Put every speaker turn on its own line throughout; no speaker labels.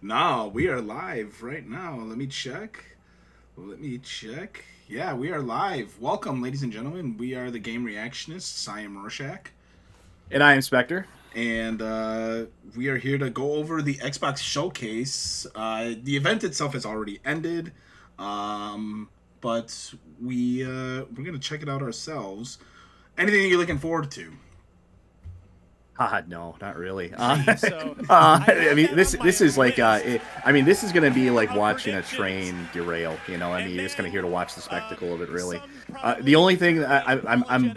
No, we are live right now. Let me check. Yeah, we are live. Welcome, ladies and gentlemen. We are the Game Reactionists. I am Rorschach.
And I am Spectre.
And we are here to go over the Xbox Showcase. The event itself has already ended, but we're going to check it out ourselves. Anything you're looking forward to?
No, not really. I mean, this is like, this is gonna be like watching a train derail. You're just kind of here to watch the spectacle of it. Really, the only thing that I'm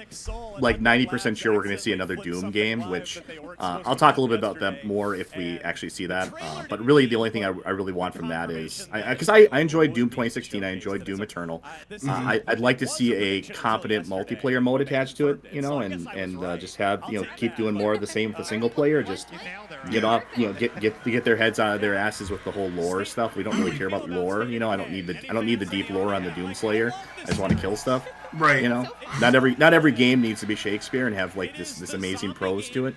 like 90% sure we're gonna see another Doom game, which I'll talk a little bit about that more if we actually see that. But really, the only thing I really want from that is because I enjoyed Doom 2016, I enjoyed Doom Eternal. I'd like to see a competent multiplayer mode attached to it, and just have keep doing more of the same with the single player. Just get off, get their heads out of their asses with the whole lore stuff. We don't really care about lore. I don't need the deep lore on the Doomslayer. I just want to kill stuff.
Right.
Not every game needs to be Shakespeare and have like this amazing prose to it.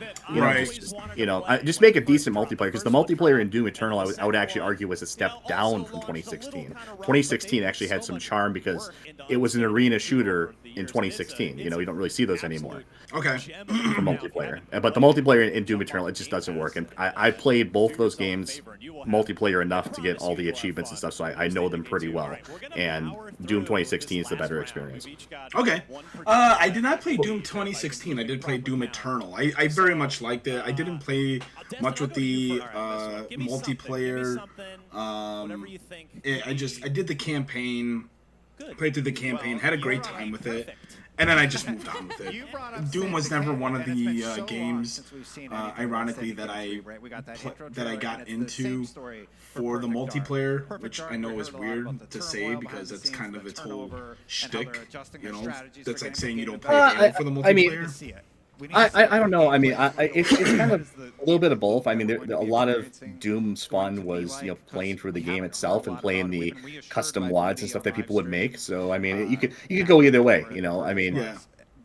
Just make a decent multiplayer, because the multiplayer in Doom Eternal I would actually argue was a step down from 2016. 2016 actually had some charm because it was an arena shooter in 2016. You don't really see those anymore.
Okay.
For multiplayer, but the multiplayer in Doom Eternal, it just doesn't work. And I played both those games multiplayer enough to get all the achievements and stuff, so I know them pretty well. And Doom 2016 is the better experience.
Okay. I did not play Doom 2016. I did play Doom Eternal. I very much liked it. I didn't play much with the multiplayer. I did the campaign, played through the campaign, had a great time with it, and then I just moved on with it. Doom was never one of the games, ironically, that I got into for the multiplayer, which I know is weird to say because it's kind of its whole shtick. That's like saying you don't play Halo for the multiplayer.
I don't know. It's kind of a little bit of both. A lot of Doom's fun was playing through the game itself and playing the custom WADs and stuff that people would make. So you could go either way.
Yeah.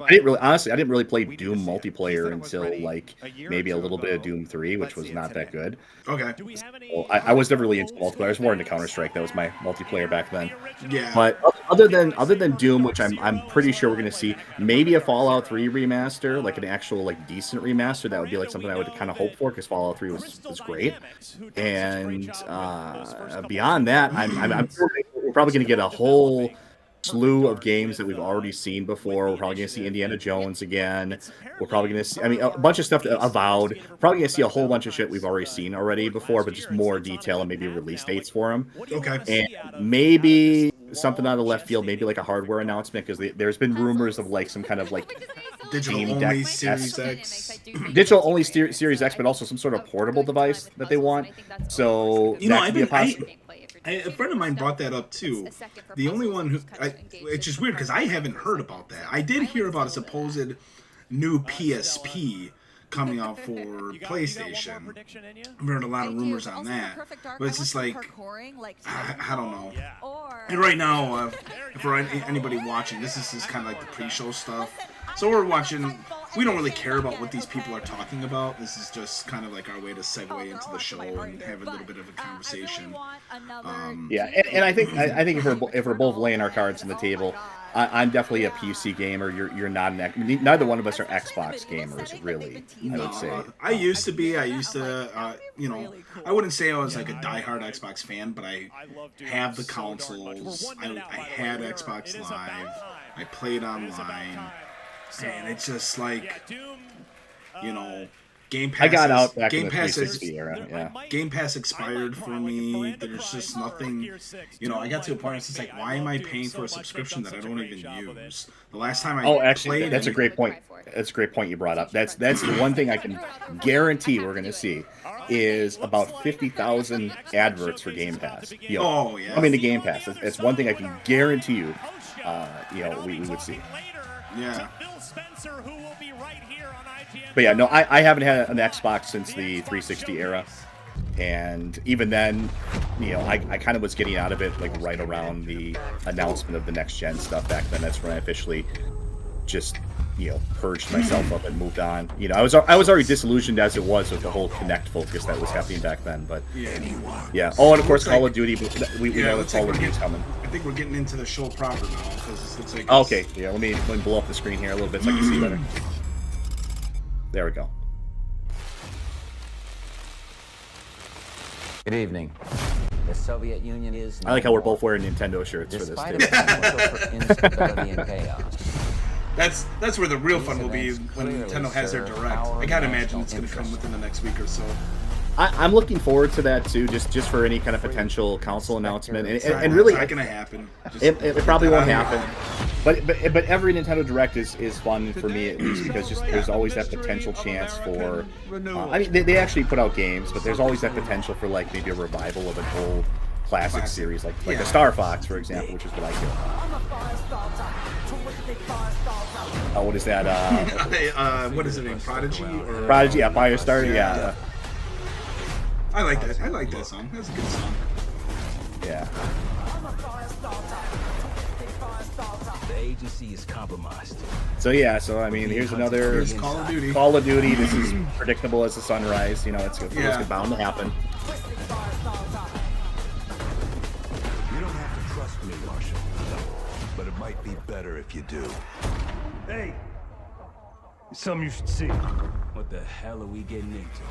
I didn't really play Doom multiplayer until like maybe a little bit of Doom 3, which was not that good.
Okay.
So I was never really into multiplayer. I was more into Counter-Strike. That was my multiplayer back then.
Yeah.
But other than Doom, which I'm pretty sure we're gonna see, maybe a Fallout 3 remaster, like an actual like decent remaster. That would be like something I would kind of hope for, because Fallout 3 was great. And beyond that, we're probably gonna get a whole slew of games that we've already seen before. We're probably going to see Indiana Jones again. We're probably going to see, a bunch of stuff, Avowed. We're probably going to see a whole bunch of shit we've already seen before, but just more detail and maybe release dates for them.
Okay.
And maybe something out of left field, maybe like a hardware announcement, because there's been rumors of like some kind of like
digital-only Series X.
Digital-only Series X, but also some sort of portable device that they want. So that could be a possibility.
A friend of mine brought that up too. The only one who, it's just weird because I haven't heard about that. I did hear about a supposed new PSP coming out for PlayStation. I've heard a lot of rumors on that, but it's just like I don't know. And right now, for anybody watching, this is just kind of like the pre-show stuff. So we're watching. We don't really care about what these people are talking about. This is just kind of like our way to segue into the show and have a little bit of a conversation.
And I think if we're both laying our cards on the table, I'm definitely a PC gamer. You're not neither one of us are Xbox gamers, really. I would say.
I used to be. I used to. I wouldn't say I was like a diehard Xbox fan, but I have the consoles. I had Xbox Live. I played online. And it's just like, Game Pass.
I got out back
Game
in the
Pass
360 era. Yeah.
Game Pass expired for me. There's just nothing. I got to a point. It's just like, why am I paying for a subscription that I don't even use? The last time I played,
that's a great point. That's a great point you brought up. That's the one thing I can guarantee we're going to see is about 50,000 adverts for Game Pass. Coming to Game Pass. It's one thing I can guarantee you. We would see.
Yeah.
But yeah, no, I haven't had an Xbox since the 360 era. And even then, I kind of was getting out of it like right around the announcement of the next gen stuff back then. That's when I officially just purged myself up and moved on. I was already disillusioned as it was with the whole Kinect focus that was happening back then. But yeah. Oh, and of course Call of Duty. We know that Call of Duty's coming.
I think we're getting into the show proper now because it looks like.
Okay. Yeah. Let me blow up the screen here a little bit so I can see better. There we go.
Good evening. The Soviet Union is.
I like how we're both wearing Nintendo shirts for this too.
Instability and chaos.
That's where the real fun will be when Nintendo has their Direct. I gotta imagine it's gonna come within the next week or so.
I'm looking forward to that too, just for any kind of potential console announcement, and really,
it's not gonna happen.
It probably won't happen. But every Nintendo Direct is fun for me, at least, because there's always that potential chance for. I mean, they actually put out games, but there's always that potential for like maybe a revival of an old classic series, like a Star Fox, for example, which is what I feel. Oh, what is that?
What is it named? Prodigy? Or...
Prodigy, yeah, Firestarter, yeah.
I like that. I like that song. That's a good song.
Yeah.
The agency is compromised.
So yeah, I mean, here's
Call of Duty.
Call of Duty. This is predictable as the sunrise. It's bound to happen.
You don't have to trust me, Marshall. But it might be better if you do.
Hey, something you should see.
What the hell are we getting into?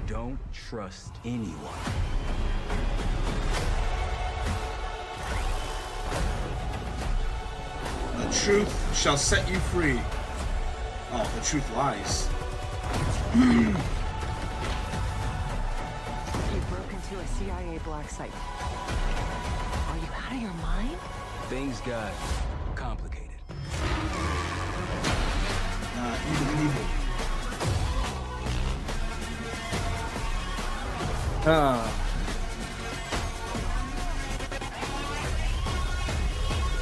Don't trust anyone.
The truth shall set you free. Oh, the truth lies.
You broke into a CIA black site. Are you out of your mind?
Things got complicated.
Evil.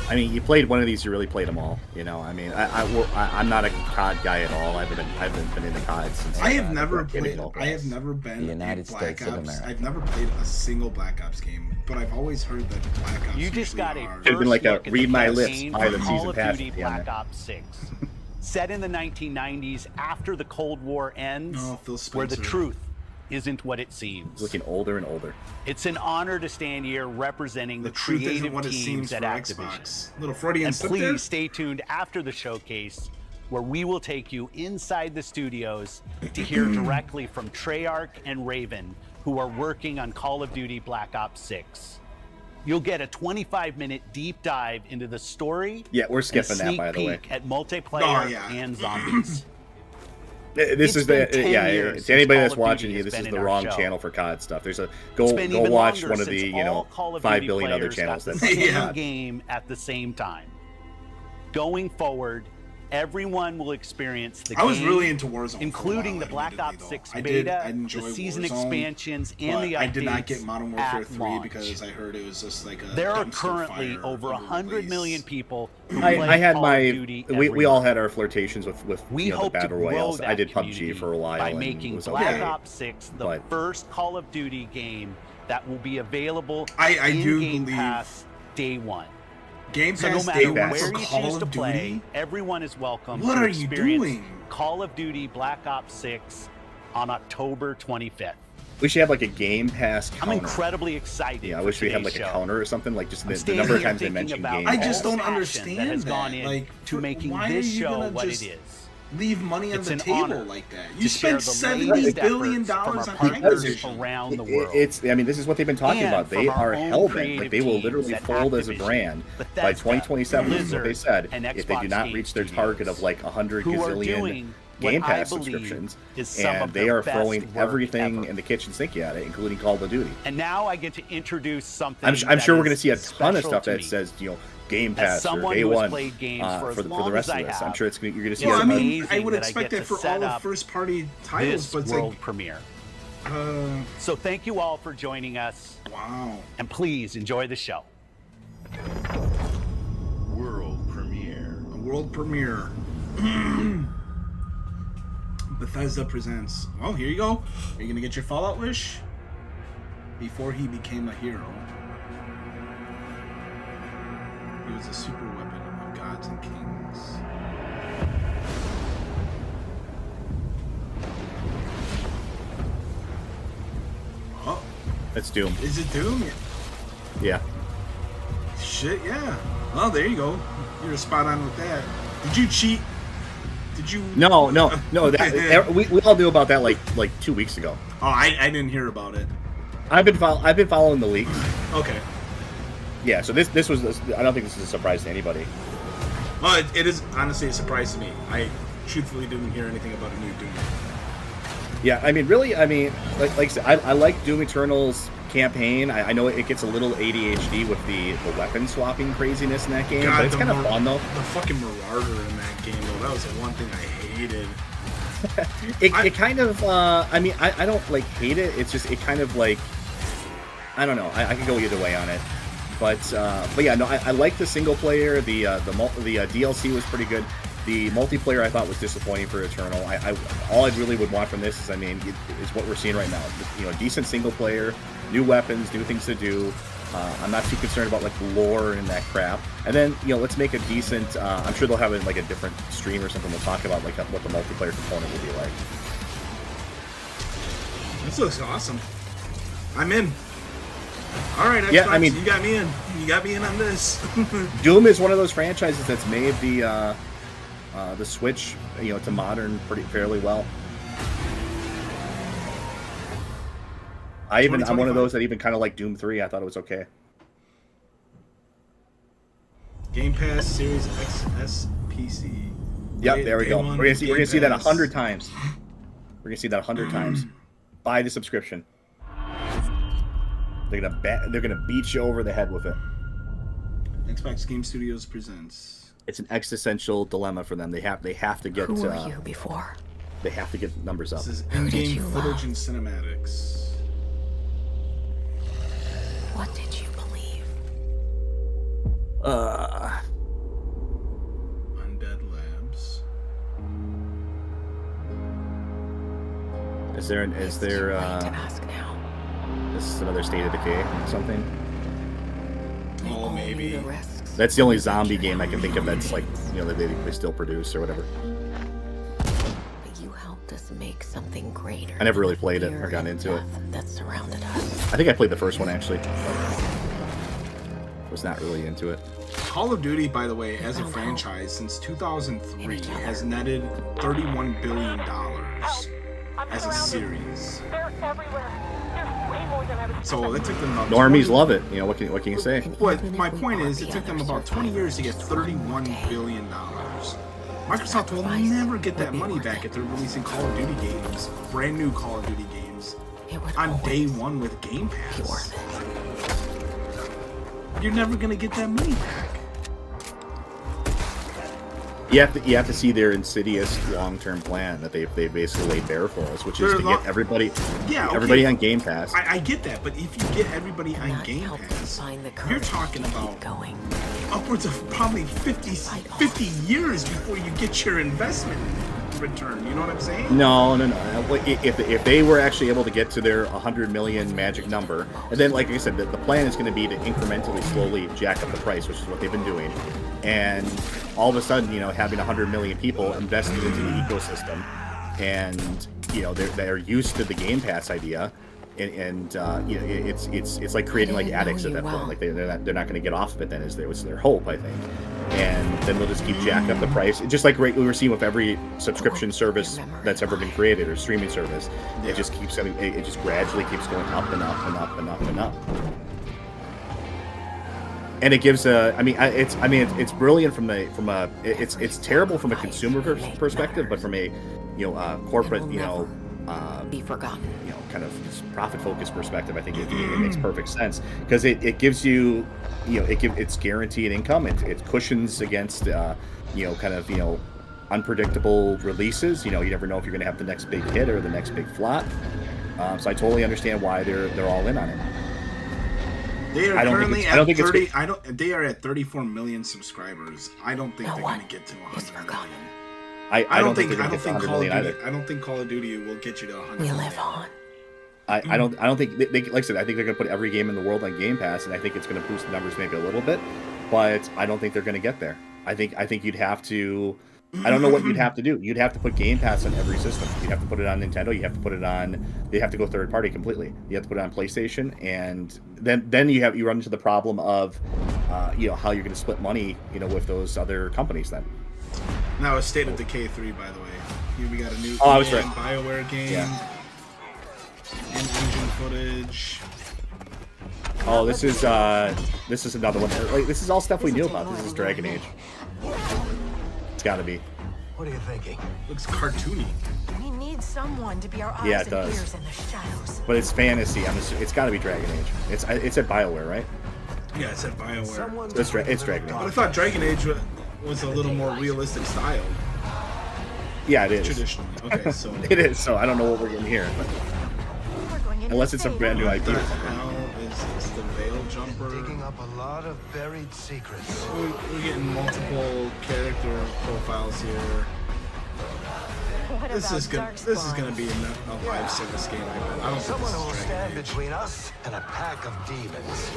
I mean, you played one of these, you really played them all. I mean, I'm not a COD guy at all. I haven't been into COD since.
I have never played. I have never been
The United
a Black
States of
Ops.
America.
I've never played a single Black Ops game, but I've always heard that Black Ops.
You just got a
are...
It's been like a
first look at
read
the
my lips
campaign
pilot
for
season
Call of
pass
Duty
at the end
Black
there.
Ops 6. Set in the 1990s after the Cold War ends,
Oh, Phil Spencer.
where the truth isn't what it seems.
It's looking older and older.
It's an honor to stand here representing
The
the
truth isn't
creative
what it
teams
seems
at
for
Activision.
Xbox. Little Freudian
And
slip
please
there.
stay tuned after the showcase, where we will take you inside the studios to hear directly from Treyarch and Raven, who are working on Call of Duty Black Ops 6. You'll get a 25-minute deep dive into the story.
Yeah, we're
and a
skipping that,
sneak
by the way.
peek at multiplayer
Oh, yeah.
and zombies.
This
It's
is the
been 10 years
to
since
anybody
Call
that's
of
watching
Duty
you,
has
this is
been
the
in our
wrong
show.
channel for COD stuff. There's a
It's
go
been even
watch
longer
one of
since
the
all Call of
5
Duty
billion other
players
channels
got
that
the
play
same
COD.
game at the same time. Going forward, everyone will experience the
I was
game,
really into Warzone,
including
for
the
a
Black
while,
Ops 6
I
beta,
enjoy
the season
Warzone,
expansions, and the updates.
I did not get Modern Warfare
at
3
launch.
because I heard it was just like a.
There are
dumpster
currently
fire
over
of a
100
release.
million people who play
I had
Call
my
of Duty
we
every
all
month.
had our flirtations with
We
the
hope to
battle
grow
royales.
that
I did
community
PUBG for a while
by
and
making
it was
Black
okay.
Ops 6 the
but-
first Call of Duty game that will be available
I
in
do
Game
believe-
Day Day one.
Game
So no
Pass
matter
Day
Pass.
One
where
for
you
Call
choose
of
to play,
Duty.
everyone is welcome
What
to
are you
experience
doing?
Call of Duty Black Ops 6 on October 25th.
We should have like a Game Pass
I'm
counter.
incredibly excited.
Yeah, I
for
wish we had like
today's
a
show.
counter or something, like just
I'm
the
standing
number of
here
times they
thinking
mention
about
Game
I
Pass.
just don't
passion
understand
that has
that.
gone in
Like,
to making
why are
this
you
show
gonna
what
just
it is.
Leave money on
It's
the
an
table
honor
like that.
to
You
share
spent
the
$70
latest
billion
efforts from
on
our partners
Activision.
around the world.
I mean, this is what they've been talking
And
about. They
from our
are
own
hell bent.
creative
Like they will
teams
literally
at
fold as a
Activision,
brand by
Bethesda,
2027. This is what they
Blizzard,
said.
and
If they do
Xbox
not
Game
reach their
Studios,
target of like 100
who are
gazillion
doing what
Game
I
Pass
believe
subscriptions,
is some
and
of
they
their
are
best
throwing
work
everything
ever.
in the kitchen sink at it, including Call of Duty.
And now I get to introduce something.
I'm
that
sure we're going to
is
see a ton of
special
stuff
to
that
me.
says Game
As
Pass or
someone
Day
who has
One
played games for as
for the
long
rest
as
of
I
this. I'm
have,
sure you're going to see.
Well, I
that.
mean, I
amazing
would
that I
expect
get
that
to
for
set
all the
up
first-party titles,
this
but it's
world
like,
premiere.
uh,
So thank you all for joining us,
wow.
and please enjoy the show.
World premiere.
A world premiere. Bethesda presents. Well, here you go. Are you gonna get your Fallout wish? Before he became a hero. He was a super weapon of gods and kings. Oh,
That's Doom.
is it Doom?
Yeah.
Shit, yeah. Well, there you go. You're spot on with that. Did you cheat? Did you?
No. That we all knew about that like 2 weeks ago.
Oh, I didn't hear about it.
I've been following the leaks.
Okay.
Yeah. So this was. I don't think this is a surprise to anybody.
Well, it is honestly a surprise to me. I truthfully didn't hear anything about a new Doom.
Yeah. I mean, really. I mean, like I said, I like Doom Eternal's campaign. I know it gets a little ADHD with the weapon swapping craziness in that game,
God,
but it's kind of fun though.
The fucking Marauder in that game, though, that was the one thing I hated.
It kind of. I mean, I don't like hate it. It's just it kind of like. I don't know. I could go either way on it. But yeah, no, I like the single player. The DLC was pretty good. The multiplayer I thought was disappointing for Eternal. All I really would want from this is, I mean, is what we're seeing right now. You know, decent single player, new weapons, new things to do. I'm not too concerned about like lore and that crap. And then let's make a decent. I'm sure they'll have it in like a different stream or something. We'll talk about like what the multiplayer component will be like.
This looks awesome. I'm in. All right, Xbox,
yeah, I mean,
you got me in. You got me in on this.
Doom is one of those franchises that's made the Switch, to modern fairly well. I'm one of those that even kind of like Doom 3. I thought it was okay.
Game Pass Series XS PC.
Yep, there we go. We're gonna see that 100 times. We're gonna see that 100 times. Buy the subscription. They're gonna beat you over the head with it.
Xbox Game Studios presents.
It's an existential dilemma for them. They have to get.
Who were you before?
They have to get numbers up.
This is
Who did
in-game
you
footage
love?
and cinematics.
What did you believe?
Undead Labs.
Is there
Right to ask now.
this is another State of Decay something?
You
Oh,
only
maybe.
knew the risks.
That's the only zombie game I can think of that's like that they still produce or whatever.
But you helped us make something greater.
I never really
than
played it
fear
or got
and
into it.
death that surrounded us.
I think I played the first one actually. Was not really into it.
Call of Duty, by the way, as a franchise since 2003 has netted $31 billion as a series.
They're everywhere. There's way more than I was.
So it took them about
Normies
20
love it. What can you say?
But my point is, it took them about 20 years to get $31 billion. Microsoft will never get that money back if they're releasing Call of Duty games, brand new Call of Duty games,
It would
on day
always
one with Game
be
Pass.
worth it.
You're never gonna get that money back.
You have to see their insidious long-term plan that they basically laid bare for us, which is to get everybody on Game Pass.
I get that, but if you get everybody on
Not
Game
help
Pass,
find the
you're
courage
talking
to keep
about
going.
upwards of probably 50 years before you get your investment return. You know what I'm saying?
No. If they were actually able to get to their 100 million magic number, and then, like I said, the plan is going to be to incrementally, slowly jack up the price, which is what they've been doing, and all of a sudden, having 100 million people invested into the ecosystem, and they're used to the Game Pass idea, and it's like creating like addicts at that point. Like they're not going to get off of it. Then is their hope, I think. And then they'll just keep jacking up the price, just like we were seeing with every subscription service that's ever been created or streaming service. It just keeps it just gradually keeps going up and up and up and up and up. And it gives it's brilliant it's terrible from a consumer perspective, but from a corporate
Be forgotten.
kind of profit focused perspective, I think it makes perfect sense because it gives you it's guaranteed income. It cushions against unpredictable releases. You never know if you're going to have the next big hit or the next big flop. So I totally understand why they're all in on it.
They are currently
I don't
at
think it's
30. They are at 34 million subscribers. I don't think they're going to get to 100
forgotten.
million.
I don't think
Call of Duty.
either.
I don't think Call of Duty will get you to 100.
We
million.
live on.
I don't think they like I said, I think they're going to put every game in the world on Game Pass, and I think it's going to boost the numbers maybe a little bit. but I don't think they're going to get there. I think you'd have to. I don't know what you'd have to do. You'd have to put Game Pass on every system. You'd have to put it on Nintendo. You have to put it on. They have to go third party completely. You have to put it on PlayStation, and then you run into the problem of, how you're going to split money, with those other companies. Then.
Now it's State of Decay 3, by the way. Here we got a new BioWare game.
Yeah.
In-engine footage.
Oh, this is another one. Like, this is all stuff we knew about. This is Dragon Age. It's got to be.
What are you thinking?
Looks cartoony.
We need someone to be our eyes
Yeah, it
and
does.
ears in the shadows.
But it's fantasy. It's got to be Dragon Age. It's at BioWare, right?
Yeah, it's at BioWare.
It's Dragon Age.
But I thought Dragon Age was a little more realistic style.
Yeah, it is.
Traditionally. Okay, so.
It is. So I don't know what we're getting here, but unless it's a brand new
What
IP.
the hell is this? The Veil Jumper?
Digging up a lot of buried secrets.
We're getting multiple character profiles here. This is gonna be a live service game. I don't think
Someone who will
this is
stand
Dragon Age.
between us and a pack of demons.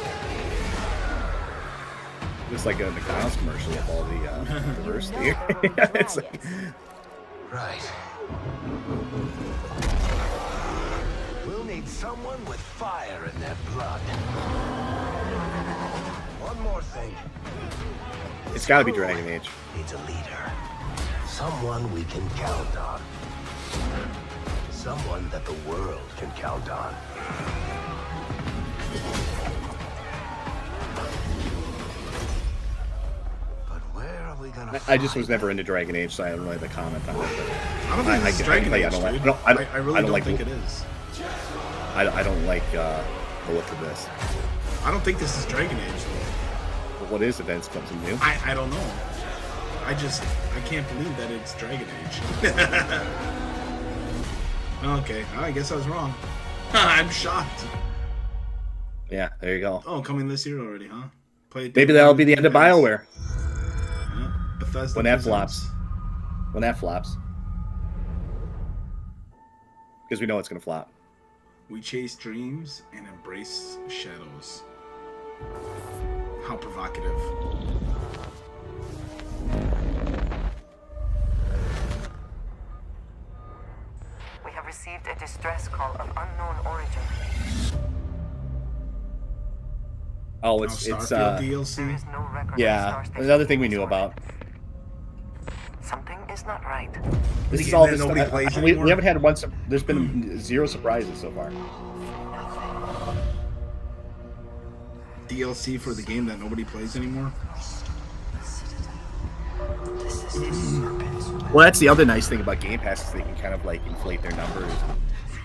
It's like a McDonald's commercial with all the diversity. It's like,
Right. We'll need someone with fire in their blood. One more thing.
it's got to be Dragon Age.
Needs a leader. Someone we can count on. Someone that the world can count on. But where are we gonna
I just was
find
never into Dragon Age, so I don't really have a comment on it.
I don't think this is Dragon Age, dude. I really don't think it is.
I don't like the look of this.
I don't think this is Dragon Age, though.
But what is it then? It's something new?
I don't know. I can't believe that it's Dragon Age. Okay, I guess I was wrong. I'm shocked.
Yeah, there you go.
Oh, coming this year already, huh?
Maybe that'll be the end of BioWare.
Yeah. Bethesda
When that
presents.
flops. When that flops. Because we know it's going to flop.
We chase dreams and embrace shadows. How provocative.
We have received a distress call of unknown origin.
Oh, it's
Starfield
There
DLC.
is no record
yeah,
of Star Station
another thing we
being
knew about.
Something is not right.
This is
Again,
all
that
this
nobody
stuff.
plays
We
anymore?
haven't had one. There's been zero surprises so far.
DLC for the game that nobody plays anymore.
Well, that's the other nice thing about Game Pass is they can kind of like inflate their numbers,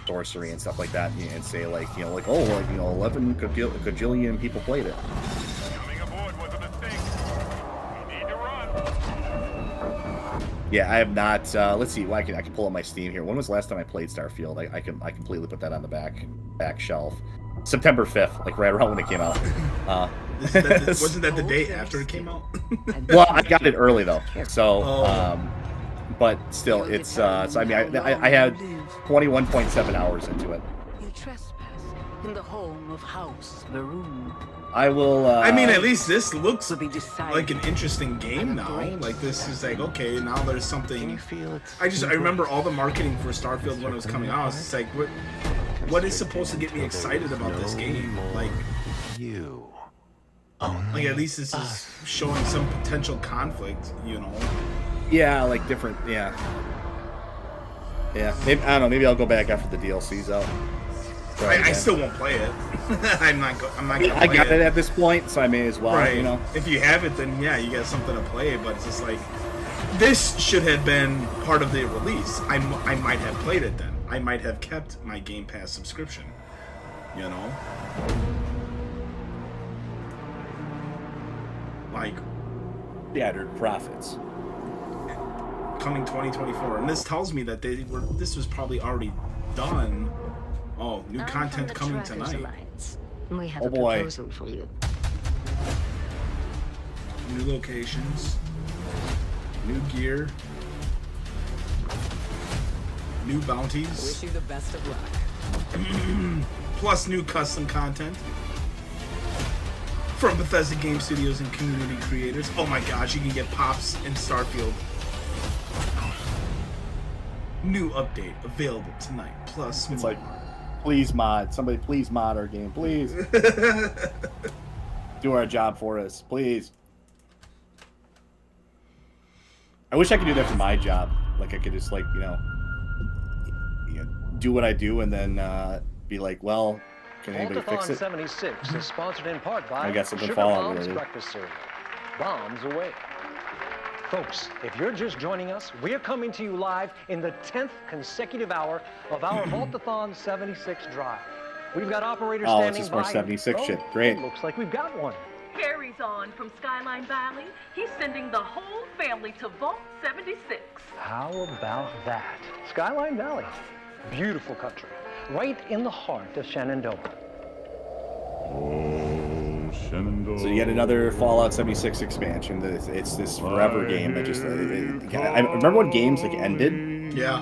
sorcery and stuff like that, and say like 11 gajillion people played it.
Coming aboard was a mistake. We need to run.
Yeah, I have not. Let's see. Well, I can pull up my Steam here. When was the last time I played Starfield? I completely put that on the back shelf. September 5th, like right around when it came out.
Wasn't that the day after it came out?
Well, I got it early though, so but still, it's so I mean, I had 21.7 hours into it.
You trespass in the home of House Maroon.
I will.
I mean, at least this looks
Will be decided.
like an interesting game now. Like this is like okay, now there's something. I remember all the marketing for Starfield when it was coming out. It's like what is supposed to get me excited about this game? Like at least this is showing some potential conflict,
Yeah, like different. Yeah. Maybe, I don't know. Maybe I'll go back after the DLC's out.
I still won't play it. I'm not gonna play
I got it at this point, so I may as well.
Right. If you have it, then yeah, you got something to play. But it's just like this should have been part of the release. I might have played it then. I might have kept my Game Pass subscription. Like
scattered profits.
Coming 2024, and this tells me that this was probably already done. Oh, new content coming tonight.
We have
Oh boy.
proposal for you.
New locations, new gear, new bounties.
Wish you the best of luck.
Plus new custom content. From Bethesda Game Studios and community creators. Oh my gosh, you can get Pops in Starfield. New update available tonight. Plus,
it's
more.
like, please mod. Somebody please mod our game. Please. Do our job for us. Please. I wish I could do that for my job. Like, I could just, like, you know, do what I do and then be like, well, can anybody fix it?
76 is sponsored in part by
I got something
Sugar
Fallout
Bombs
related.
breakfast cereal. Bombs away. Folks, if you're just joining us, we're coming to you live in the 10th consecutive hour of our Vault-a-thon 76 drive. We've got operators standing by.
Oh, it's just more 76 shit. Great.
It looks like we've got one.
Harry's on from Skyline Valley. He's sending the whole family to Vault 76.
How about that? Skyline Valley. Beautiful country. Right in the heart of Shenandoah.
So yet another Fallout 76 expansion. It's this forever game that just... I remember when games like ended?
Yeah.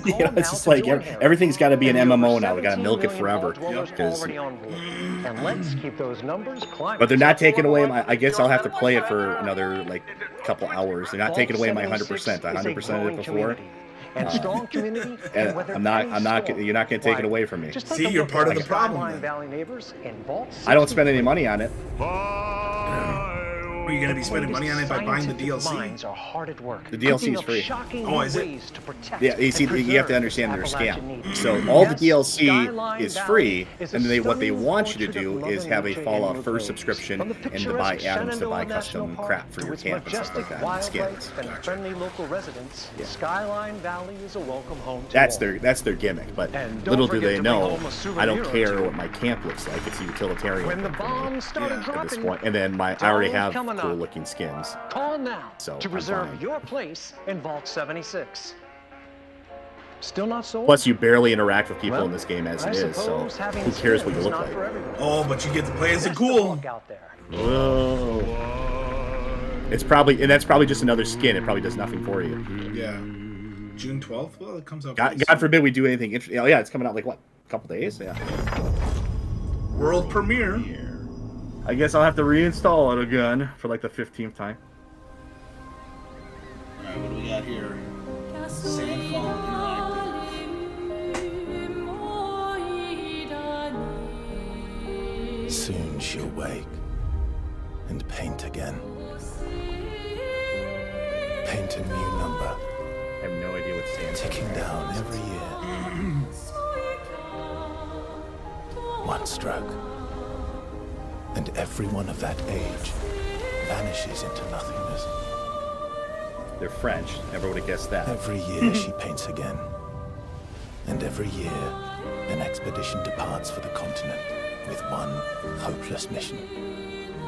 You know, it's just like everything's got to be an MMO now. We got to milk it forever.
And let's keep those numbers climbing.
But they're not taking away my... I guess I'll have to play it for another like couple hours. They're not taking away my 100%. I 100%ed it before.
And strong community.
And you're not going to take it away from me.
See, you're part of the problem.
I don't spend any money on it.
Are you going to be spending money on it by buying the DLC?
The DLC is free.
Oh, is it?
Yeah, you see, you have to understand their scam. So all the DLC is free, and then what they want you to do is have a Fallout First subscription and to buy add-ons to buy custom crap for your camp and stuff like that, and skins. Yeah.
Skyline Valley is a welcome home to
That's their gimmick, but little do they know, I don't care what my camp looks like. It's a utilitarian
when the bombs started dropping,
at this point. And then I already have cool looking skins.
Call now
so
to reserve your place in Vault 76. Still not sold?
Plus, you barely interact with people in this game as it is, so who cares what you look like?
Oh, but you get to play as a ghoul.
Whoa. It's probably, and that's probably just another skin. It probably does nothing for you.
Yeah. June 12th? Well, it comes out.
God forbid we do anything interesting. Oh, yeah, it's coming out like, what, a couple days? Yeah.
World premiere.
I guess I'll have to reinstall it again for like the 15th time.
Alright, what do we got here? Sandfall Interactive.
Soon she'll wake and paint again. Paint a new number.
I have no idea what Sandfall is.
Ticking down every year. One stroke. And everyone of that age vanishes into nothingness.
They're French. Never would have guessed that.
Every year she paints again. And every year, an expedition departs for the continent with one hopeless mission.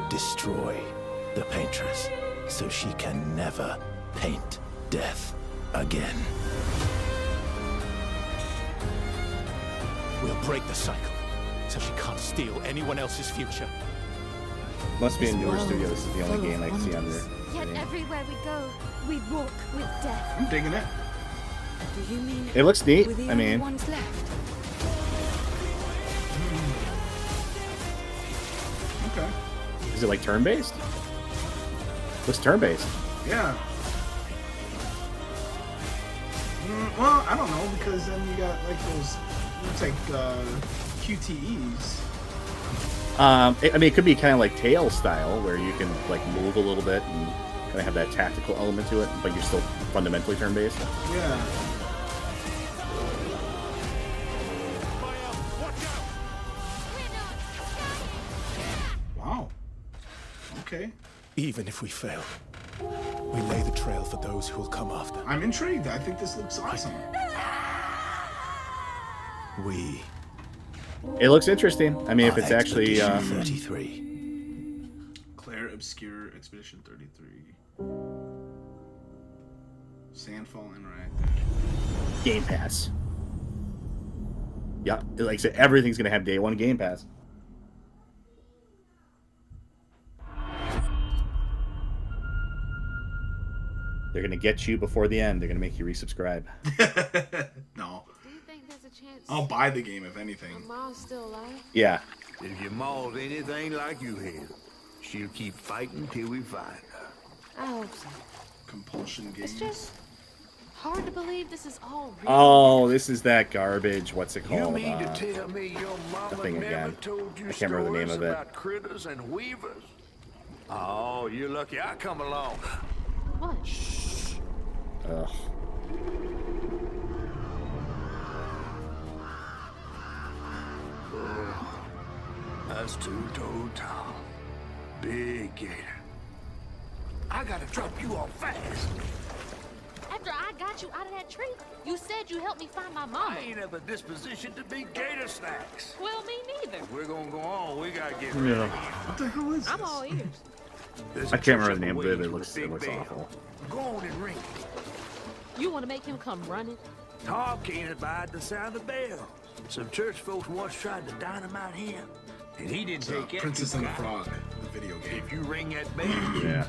Destroy the paintress so she can never paint death again. We'll break the cycle so she can't steal anyone else's future.
Must be in newer studios. This is the only game I can see on there.
Yet everywhere we go, we walk with death.
I'm digging it.
Do you mean
it looks neat.
we're the
I mean,
only ones left?
Okay.
Is it like turn-based? Looks turn-based.
Yeah. Well, I don't know, because then you got like those, looks like QTEs.
I mean, it could be kind of like Tales style, where you can like move a little bit and kind of have that tactical element to it, but you're still fundamentally turn-based.
Yeah. Wow. Okay.
Even if we fail, we lay the trail for those who will come after.
I'm intrigued. I think this looks awesome.
It looks interesting. I mean, if it's actually
33.
Claire Obscure Expedition 33. Sandfall Interactive.
Game Pass. Yeah, like I said, everything's gonna have day one Game Pass. They're gonna get you before the end. They're gonna make you resubscribe.
No.
Do you think there's a chance
I'll buy the game if anything.
Ma's still alive?
Yeah.
If you mauled anything like you have,
She'll keep fighting till we find her.
I hope so.
Compulsion games.
It's just hard to believe this is all real.
Oh, this is that garbage. What's it called?
You mean to tell me your
the
mama
thing
never
again.
told you
I can't remember the name
stories
of it.
about critters and weavers? Oh, you're lucky I come along.
What?
Ugh.
That's two-toed Tom. Big gator. I gotta drop you off fast.
After I got you out of that tree, you said you helped me find my mama.
I ain't have a disposition to be gator snacks.
Well, me neither.
We're gonna go on. We gotta get
Yeah.
ready.
What the hell is
I'm
this?
all ears.
There's
I
a
can't remember
church
the name of
on
it.
the
It
way
looks
to the big
awful.
bell. Go on and ring.
You want to make him come running?
Tom can't abide the sound of the bell. Some church folks once tried to dynamite him, and he didn't take it.
Princess and the Frog, the video game.
If you ring that bell,
Yeah.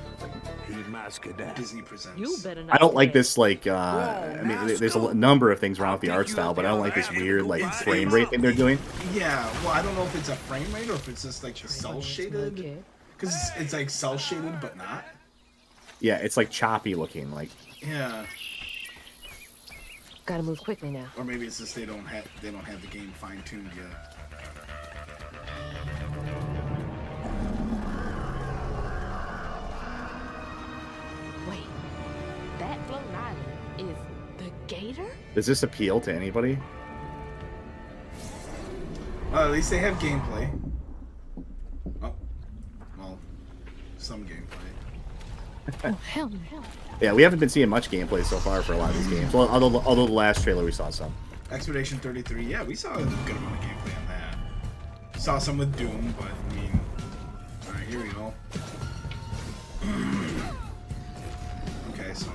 he might skedaddle.
Disney presents.
You better not.
I don't like this, like, I mean, there's a number of things wrong with the art style, but I don't like this weird, like, frame rate thing they're doing.
Yeah, well, I don't know if it's a frame rate or if it's just like cell shaded. Because it's like cell shaded, but not.
Yeah, it's like choppy looking, like.
Yeah.
Gotta move quickly now.
Or maybe it's just they don't have the game fine tuned yet.
Wait, that floating island is the gator?
Does this appeal to anybody?
Well, at least they have gameplay. Oh, well, some gameplay.
Oh hell no!
Yeah, we haven't been seeing much gameplay so far for a lot of these games. Well, although the last trailer we saw some.
Expedition 33, yeah, we saw a good amount of gameplay on that. Saw some with Doom, but I mean, all right, here we go. Okay, so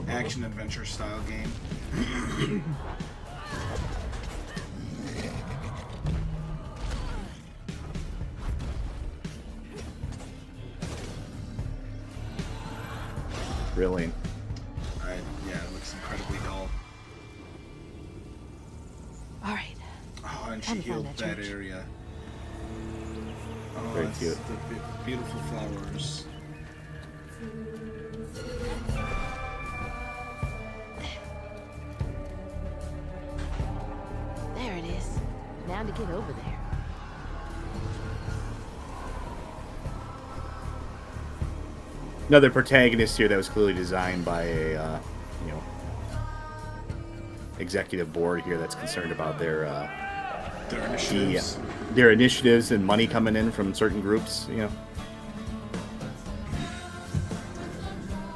action adventure style game.
Really?
Yeah, it looks incredibly dull.
All right.
Oh, and she
Time to find
healed
that
that
church.
area. Oh,
Very
it's
cute.
The beautiful flowers.
There it is. Now to get over there.
Another protagonist here that was clearly designed by a, executive board here that's concerned about their
initiatives.
Their initiatives and money coming in from certain groups,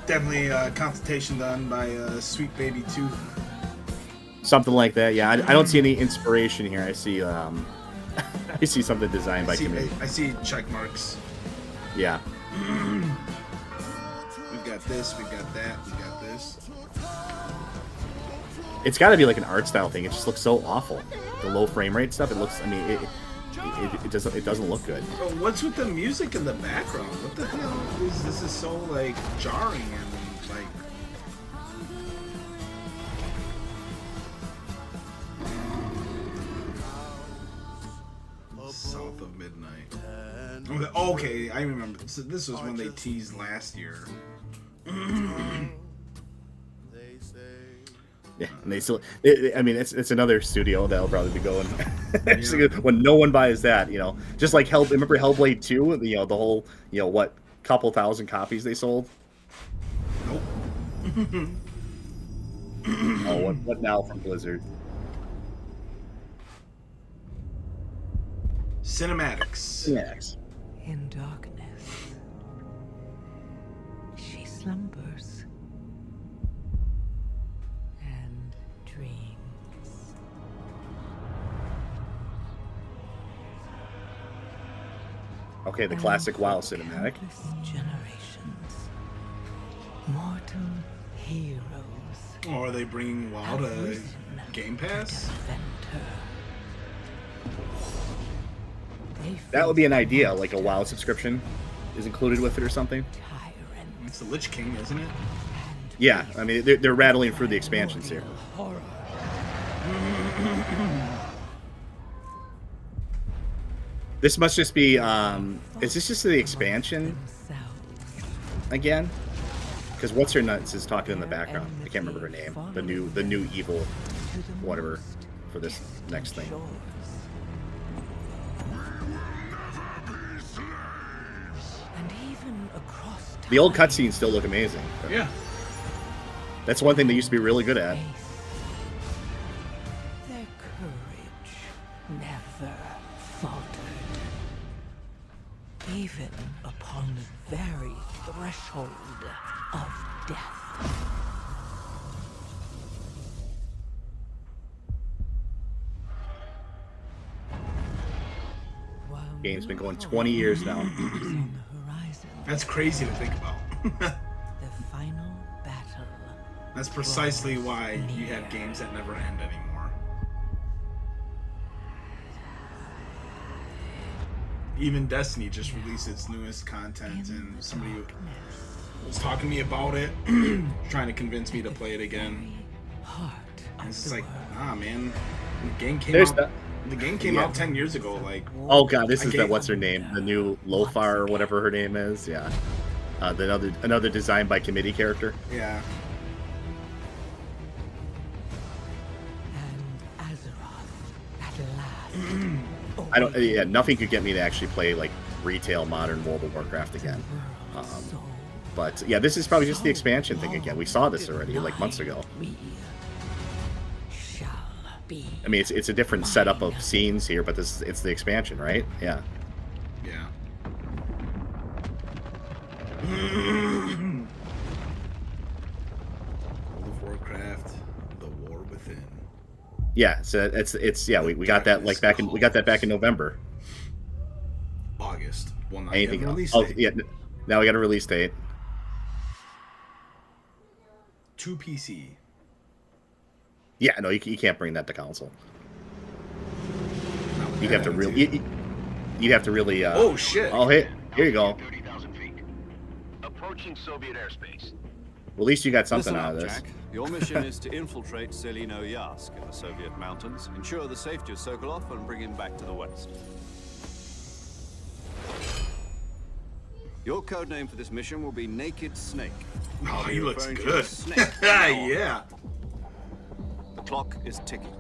Definitely a consultation done by Sweet Baby 2.
Something like that. Yeah, I don't see any inspiration here. I see I see something designed by committee.
I see check marks.
Yeah.
We've got this, we got that, we got this.
It's got to be like an art style thing. It just looks so awful. The low frame rate stuff. It looks. I mean, it doesn't look good.
Oh, what's with the music in the background? What the hell is this? Is so like jarring and like. South of Midnight. Okay, I remember. So this was when they teased last year.
Yeah, and they still. I mean, it's another studio that'll probably be going when no one buys that. Just like remember Hellblade 2? The whole what couple thousand copies they sold.
Nope.
Oh, what now from Blizzard?
Cinematics.
In darkness, she slumbers and dreams.
Okay, the classic WoW cinematic.
Generations, mortal heroes.
Oh, are they bringing WoW to Game Pass?
That would be an idea, like a WoW subscription is included with it or something.
It's the Lich King, isn't it?
Yeah, I mean they're rattling through the expansions here. This must just be. Is this just the expansion again? Because what's her nuts is talking in the background. I can't remember her name. The new evil, whatever, for this next thing. The old cutscenes still look amazing.
Yeah.
That's one thing they used to be really good at.
Their courage never faltered. Even upon the very threshold of death.
Game's been going 20 years now.
That's crazy to think about.
The final battle.
That's precisely why you have games that never end anymore. Even Destiny just released its newest content, and somebody was talking to me about it, trying to convince me to play it again. And it's just like, nah, man. The game came out 10 years ago. Like,
oh god, this is that what's her name? The new Lofar or whatever her name is. Yeah, another designed by committee character.
Yeah.
I don't. Yeah, nothing could get me to actually play like retail modern World of Warcraft again. But yeah, this is probably just the expansion thing again. We saw this already like months ago. I mean, it's a different setup of scenes here, but it's the expansion, right? Yeah.
Yeah. World of Warcraft, The War Within.
Yeah, so it's yeah, we got that like back in November.
August. Well, not
anything
yet.
Else? Oh yeah, now we got a release date.
To PC.
Yeah, no, you can't bring that to console. You'd have to really. You'd have to really.
Oh shit!
Oh hey, here you go.
30,000 feet. Approaching Soviet airspace.
Well, at least you got something out of this.
Jack. Your mission is to infiltrate Selino Yask in the Soviet mountains, ensure the safety of Sokolov, and bring him back to the west. Your code name for this mission will be Naked Snake.
Oh, he looks good. Yeah.
The clock is ticking.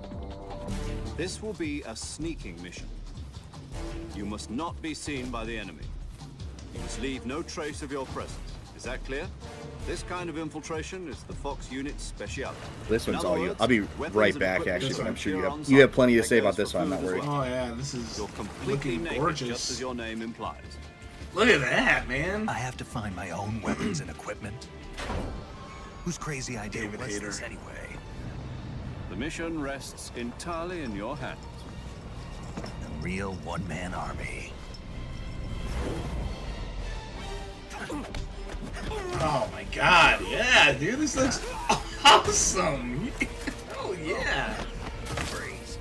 This will be a sneaking mission. You must not be seen by the enemy. You must leave no trace of your presence. Is that clear? This kind of infiltration is the Fox unit's specialty.
This one's all you. I'll be right back, actually, but I'm sure you have plenty to say about this one. I'm not worried.
Oh yeah, this is looking gorgeous.
Just as your name implies.
Look at that, man.
I have to find my own weapons and equipment. Whose crazy idea was this anyway?
The mission rests entirely in your hands.
A real one-man army.
Oh my god, yeah, dude, this looks awesome. Oh yeah.
Freeze.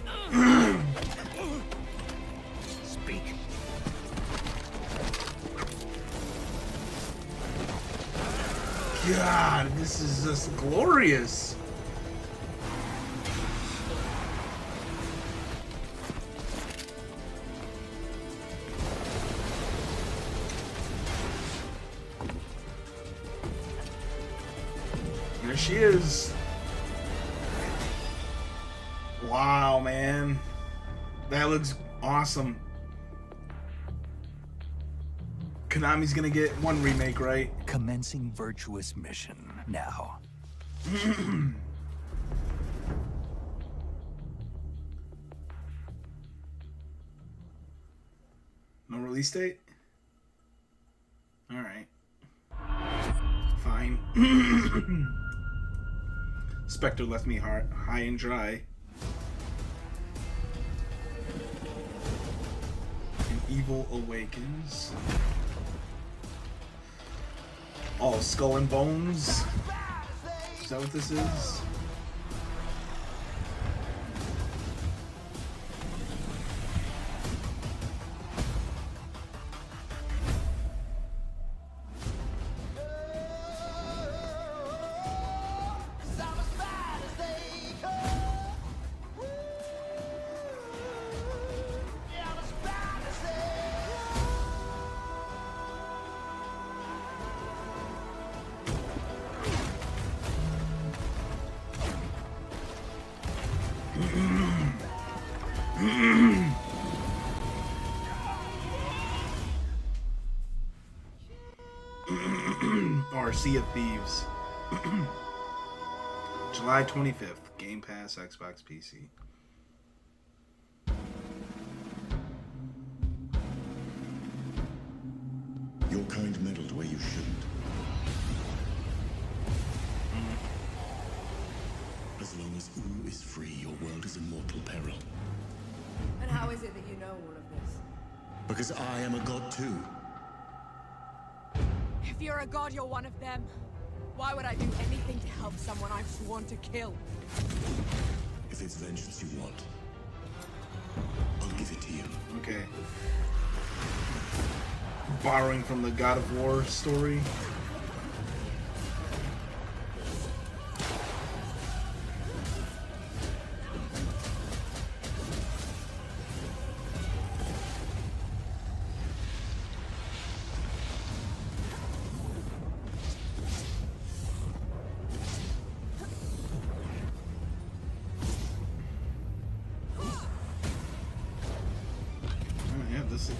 Speak.
God, this is just glorious. There she is. Wow, man. That looks awesome. Konami's gonna get one remake, right?
Commencing virtuous mission now.
No release date? Alright. Fine. Spectre left me high and dry. And Evil Awakens. Oh, Skull and Bones? Is that what this is? Or Sea of Thieves. July 25th. Game Pass, Xbox, PC.
Your kind meddled where you shouldn't. As long as Ooh is free, your world is in mortal peril.
And how is it that you know all of this?
Because I am a god too.
If you're a god, you're one of them. Why would I do anything to help someone I've sworn to kill?
If it's vengeance you want, I'll give it to you.
Okay. Borrowing from the God of War story. This is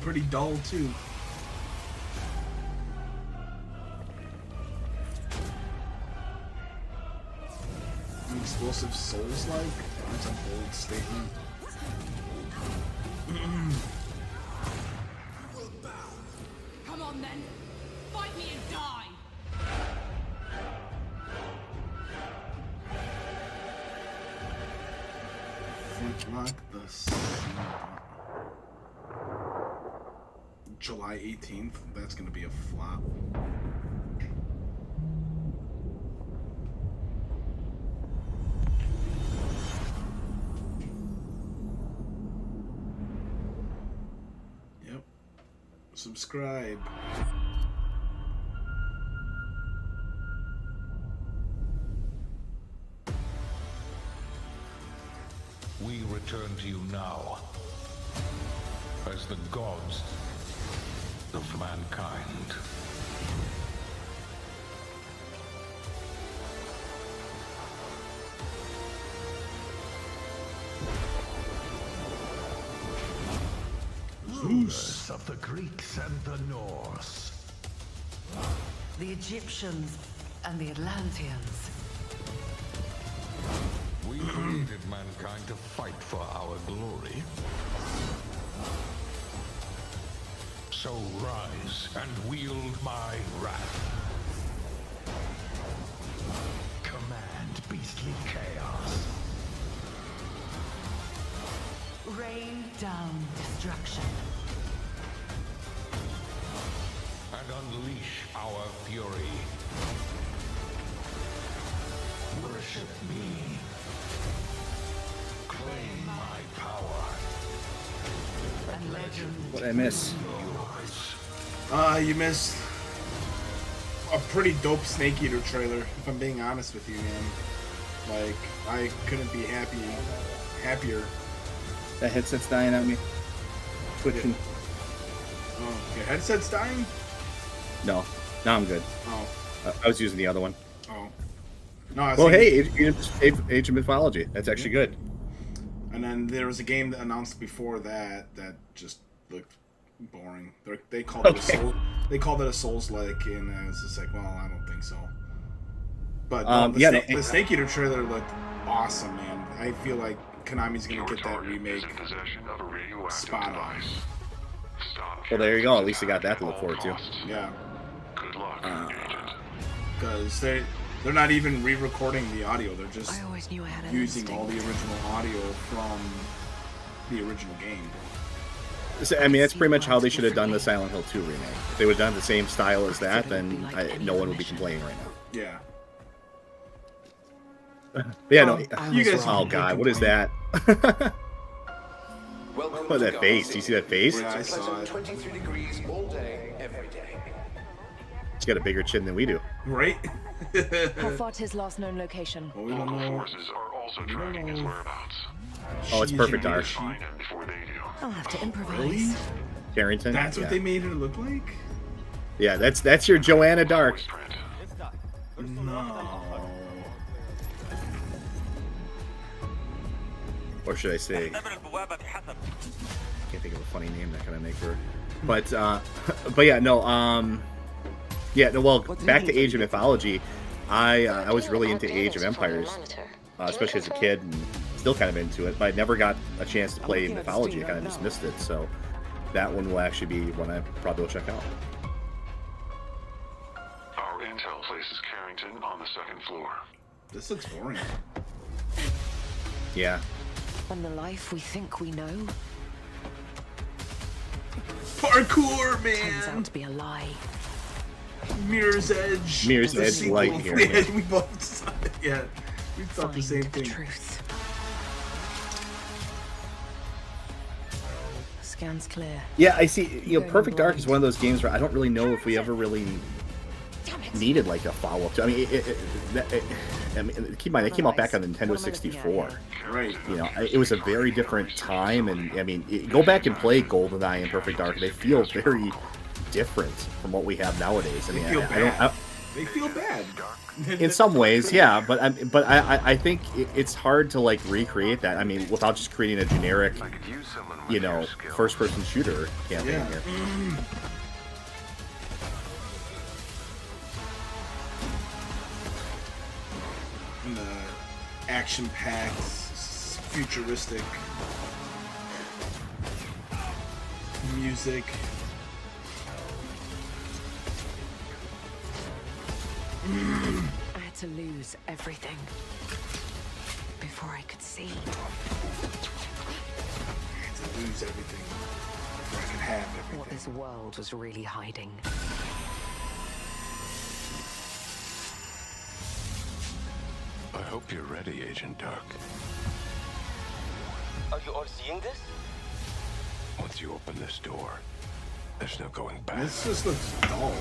pretty dull too. Explosive Souls-like? That's a bold statement.
Come on then, fight me and die.
Flintlock the July 18th. That's gonna be a flop. Yep. Subscribe.
We return to you now as the gods of mankind.
Rulers of the Greeks and the Norse.
The Egyptians and the Atlanteans.
We created mankind to fight for our glory. So rise and wield my wrath. Command beastly chaos.
Rain down destruction.
And unleash our fury. Worship me. Claim my power.
And legend.
What did I miss?
You missed a pretty dope Snake Eater trailer, if I'm being honest with you, man. Like, I couldn't be happier.
That headset's dying on me. Twitching.
Oh, your headset's dying?
No. Now I'm good.
Oh.
I was using the other one.
Oh. No, I was
well,
thinking...
hey, Age of Mythology. That's actually good.
And then there was a game that announced before that just looked boring. They called it a soul. They called it a Souls-like, and I was just like, well, I don't think so. But the Snake Eater trailer looked awesome, man. I feel like Konami's gonna get that remake spot on.
Well, there you go. At least they got that to look forward to.
Yeah. Good luck, because they're not even re-recording the audio. They're just using all the original audio from the original game.
So, I mean, that's pretty much how they should have done the Silent Hill 2 remake. If they would have done the same style as that, then no one would be complaining right now.
Yeah.
But yeah, no.
You guys
oh God, what is that? What is that face? Do you see that face?
Yeah, I saw it.
23 degrees all day, every day.
He's got a bigger chin than we do.
Right?
How far to his last known location?
Well, we don't know.
Forces are also tracking his whereabouts.
Oh, it's perfect art.
I'll have to improvise.
Really?
Carrington.
That's what they made her look like?
Yeah, that's your Joanna Dark.
No.
or should I say, can't think of a funny name that kind of make her. But yeah, no, well, back to Age of Mythology. I was really into Age of Empires, especially as a kid, and still kind of into it. But I never got a chance to play Mythology. I kind of just missed it. So that one will actually be one I probably will check out.
Our intel places Carrington on the 2nd floor.
This looks boring.
Yeah.
And the life we think we know
Parkour, man.
turns out to be a lie.
Mirror's Edge.
Mirror's Edge light here.
Yeah, we both saw it. Yeah, we thought the same thing.
Truth. Scans clear.
Yeah, I see. You know, Perfect Dark is one of those games where I don't really know if we ever really needed like a follow-up to. I mean, keep in mind, it came out back on the Nintendo 64.
Right.
You know, it was a very different time, and I mean, go back and play GoldenEye and Perfect Dark. They feel very different from what we have nowadays. I mean,
They feel bad.
In some ways, yeah, but I think it's hard to like recreate that. I mean, without just creating a generic, you know, first-person shooter campaign here.
And the action-packed, futuristic music.
I had to lose everything before I could see.
I had to lose everything before I could have everything.
What this world was really hiding.
I hope you're ready, Agent Dark.
Are you all seeing this?
Once you open this door, there's no going back.
This just looks dull.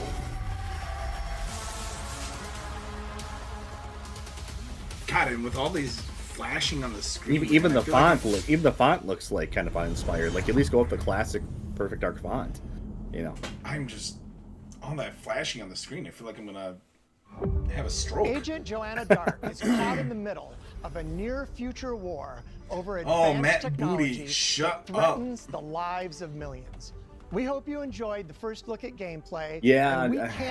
God, and with all these flashing on the screen,
even the font looks like kind of uninspired. Like, at least go with the classic Perfect Dark font. You know.
I'm just all that flashing on the screen. I feel like I'm gonna have a stroke.
Agent Joanna Dark is caught in the middle of a near-future war over advanced
Matt
technology
Booty, shut
that threatens the lives of millions. We hope you enjoyed the first look at gameplay.
Yeah,
I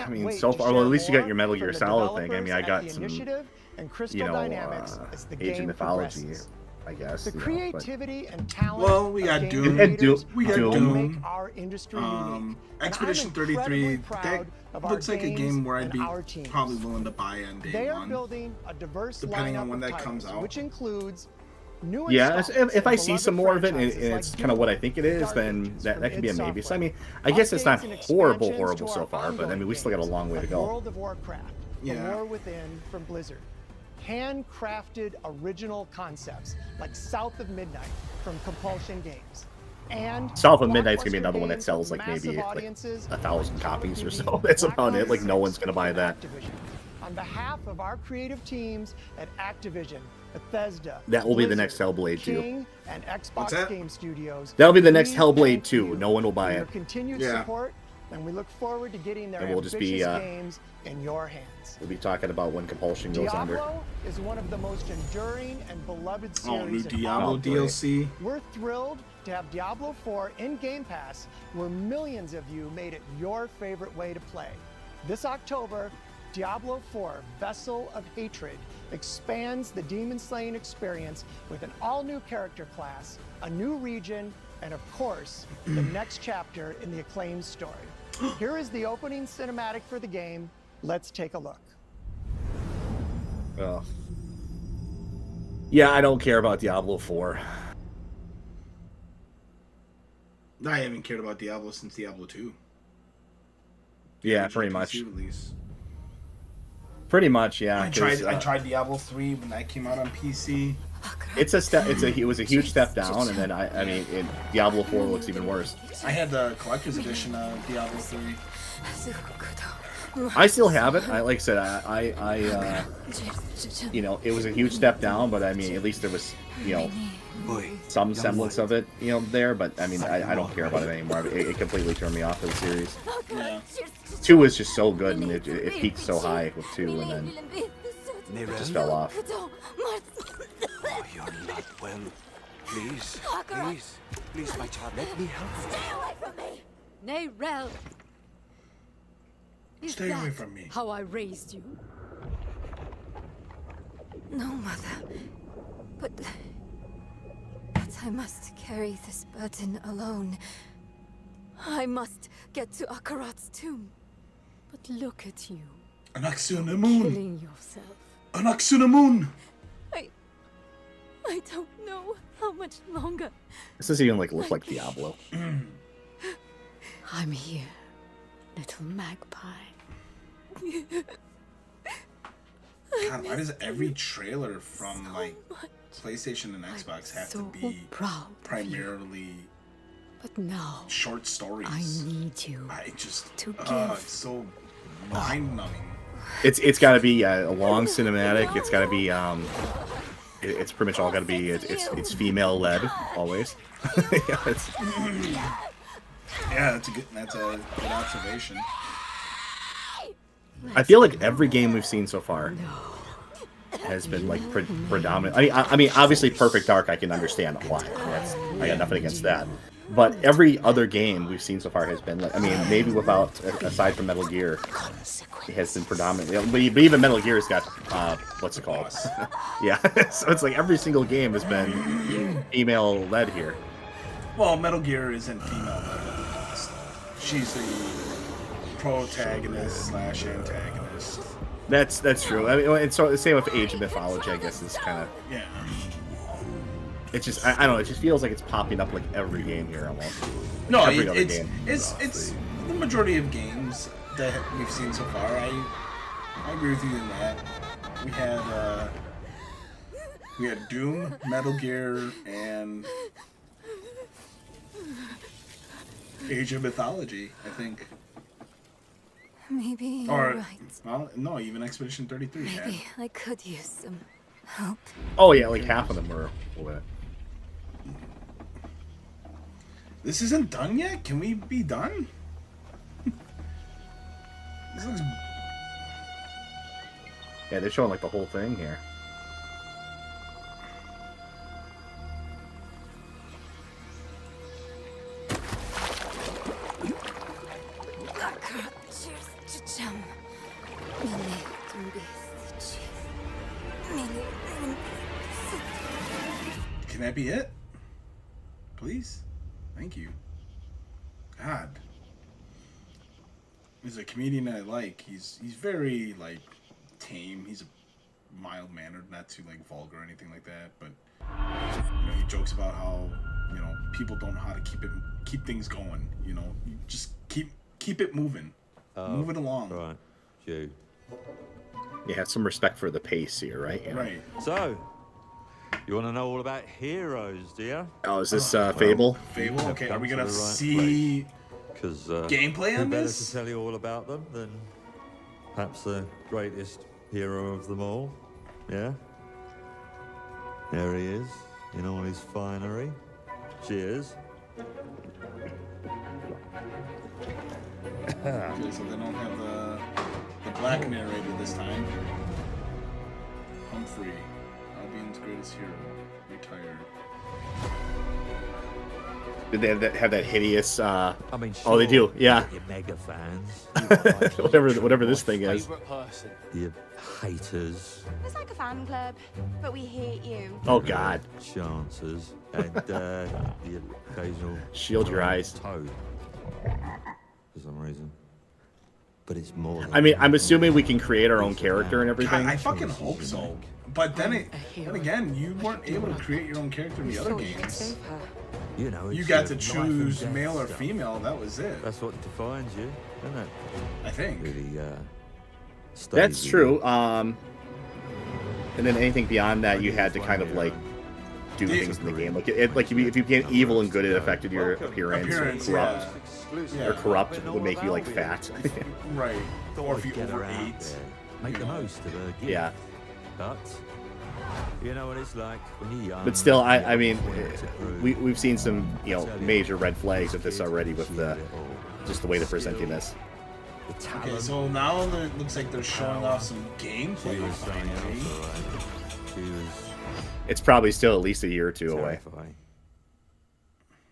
mean, so far, well, at least you got your Metal Gear Solid thing. I mean, I got some,
and Crystal
you know,
Dynamics as the
Age of
game
Mythology,
progresses.
I guess.
The creativity and talent.
Well, we got Doom. We got Doom.
Make our industry unique.
Expedition 33. That looks like a game where I'd be probably willing to buy on day
they are
one.
Building a diverse
depending
lineup
on when
of
that comes
titles,
out.
which includes new
Yeah, if I see
beloved
some more of it and
franchises
it's
like
kind of what I
Doom,
think it is,
Dark
then
Ages
that
from
could be a
id
maybe. So,
Software.
I mean, I guess it's not
Updates and
horrible
expansions to our
so far, but I mean, we still got a
ongoing
long way to
games,
go.
like World of Warcraft,
Yeah.
The War Within from Blizzard. Handcrafted original concepts like South of Midnight from Compulsion Games. And
South of Midnight's gonna be another one that
games
sells
with
like maybe
massive
like
audiences
1,000
like
copies or so.
Call of
That's
Duty,
about it. Like, no
Black
one's gonna buy
Ops
that.
Activision. On behalf of our creative teams at Activision, Bethesda,
That will be the
Blizzard,
next Hellblade 2.
King, and
What's
Xbox
that?
Game Studios.
That'll be the next
we
Hellblade
thank
2.
you
No one will buy
for your
it.
continued
Yeah.
support, and we look forward to getting their
And we'll just be,
ambitious games in your hands.
We'll be talking about when Compulsion goes under.
Diablo is one of the most enduring and beloved series.
Oh, new
in
Diablo
all of gaming.
DLC.
We're thrilled to have Diablo 4 in Game Pass, where millions of you made it your favorite way to play. This October, Diablo 4 Vessel of Hatred expands the demon slaying experience with an all-new character class, a new region, and of course, the next chapter in the acclaimed story. Here is the opening cinematic for the game. Let's take a look.
Oh. Yeah, I don't care about Diablo 4.
I haven't cared about Diablo since Diablo 2.
Yeah,
Original
pretty much.
PC release.
Pretty much, yeah.
I tried Diablo 3 when that came out on PC.
It's a step. It was a huge step down, and then I mean, Diablo 4 looks even worse.
I had the collector's edition of Diablo 3.
I still have it. Like I said, I you know, it was a huge step down, but I mean, at least there was, you know, some semblance of it, you know, there. But I mean, I don't care about it anymore. It completely turned me off of the series.
Yeah.
2 was just so good, and it peaked so high with 2, and then it just fell off.
Oh, you're not well.
Please, please, please, my child, let me help you.
Stay away from me!
Nay, Rel. Is
Stay away
that
from me.
how I raised you?
No, Mother. But I must carry this burden alone. I must get to Akarat's tomb.
But look at you.
Anaxunamun.
Killing yourself.
Anaxunamun.
I don't know how much longer.
This doesn't even look like Diablo.
I'm here, little magpie.
God, why does every trailer from PlayStation and Xbox have to be primarily
But now
short stories?
I need you.
To it's so mind-numbing.
It's got to be a long cinematic. It's got to be it's pretty much all got to be it's female led always.
Yeah, that's a good observation.
I feel like every game we've seen so far has been like predominant. I mean, obviously, Perfect Dark I can understand why. I got nothing against that. But every other game we've seen so far has been like, I mean, maybe aside from Metal Gear, it has been predominantly. But even Metal Gear's got what's it called? Yeah, so it's like every single game has been female led here.
Well, Metal Gear isn't female led. She's the protagonist / antagonist.
That's true. I mean, and so the same with Age of Mythology, I guess, is kind of.
Yeah.
It's just I don't know. It just feels like it's popping up like every game here almost.
No,
every other game.
It's the majority of games that we've seen so far. I agree with you in that. We had Doom, Metal Gear, and Age of Mythology, I think.
Maybe you're right.
Well, no, even Expedition 33 had.
Maybe I could use some help.
Oh yeah, like half of them were.
This isn't done yet? Can we be done? This looks...
Yeah, they're showing like the whole thing here.
Can that be it? Please? Thank you. God. He's a comedian I like. He's very like tame. He's mild mannered, not too like vulgar or anything like that. But he jokes about how people don't know how to keep things going. You just keep it moving, move it along.
Right, you.
You have some respect for the pace here, right?
Right.
So, you want to know all about heroes, do you?
Oh, is this Fable?
Fable. Okay, are we gonna see gameplay on
better
this?
to tell you all about them than perhaps the greatest hero of them all. Yeah. There he is, in all his finery. Cheers.
Okay, so they don't have the black narrator this time. Humphrey, Albion's greatest hero, retired.
Did they have that hideous?
I mean,
oh, they do. Yeah.
You're mega fans.
whatever this thing is.
You haters.
It's like a fan club, but we hate you.
Oh God.
Chances and the occasional.
Shield your eyes.
Toad. For some reason. But it's more.
I mean, I'm assuming we can create our own character and everything.
God, I fucking hope so. But then again, you weren't able to create your own character in the other games. You got to choose male or female. That was it.
That's what defines you, isn't it?
I think.
Really,
That's true. And then anything beyond that, you had to kind of like do things in the game. Like if you became evil and good, it affected your appearance or corrupt.
Yeah.
Or corrupt would make you like fat.
Right. Or if you overate.
Make the most of a gift.
Yeah.
But you know what it's like when you're young.
But still, I mean, we've seen some major red flags of this already with just the way they're presenting this.
Okay, so now it looks like they're showing off some gameplay finally.
it's probably still at least a year or two away.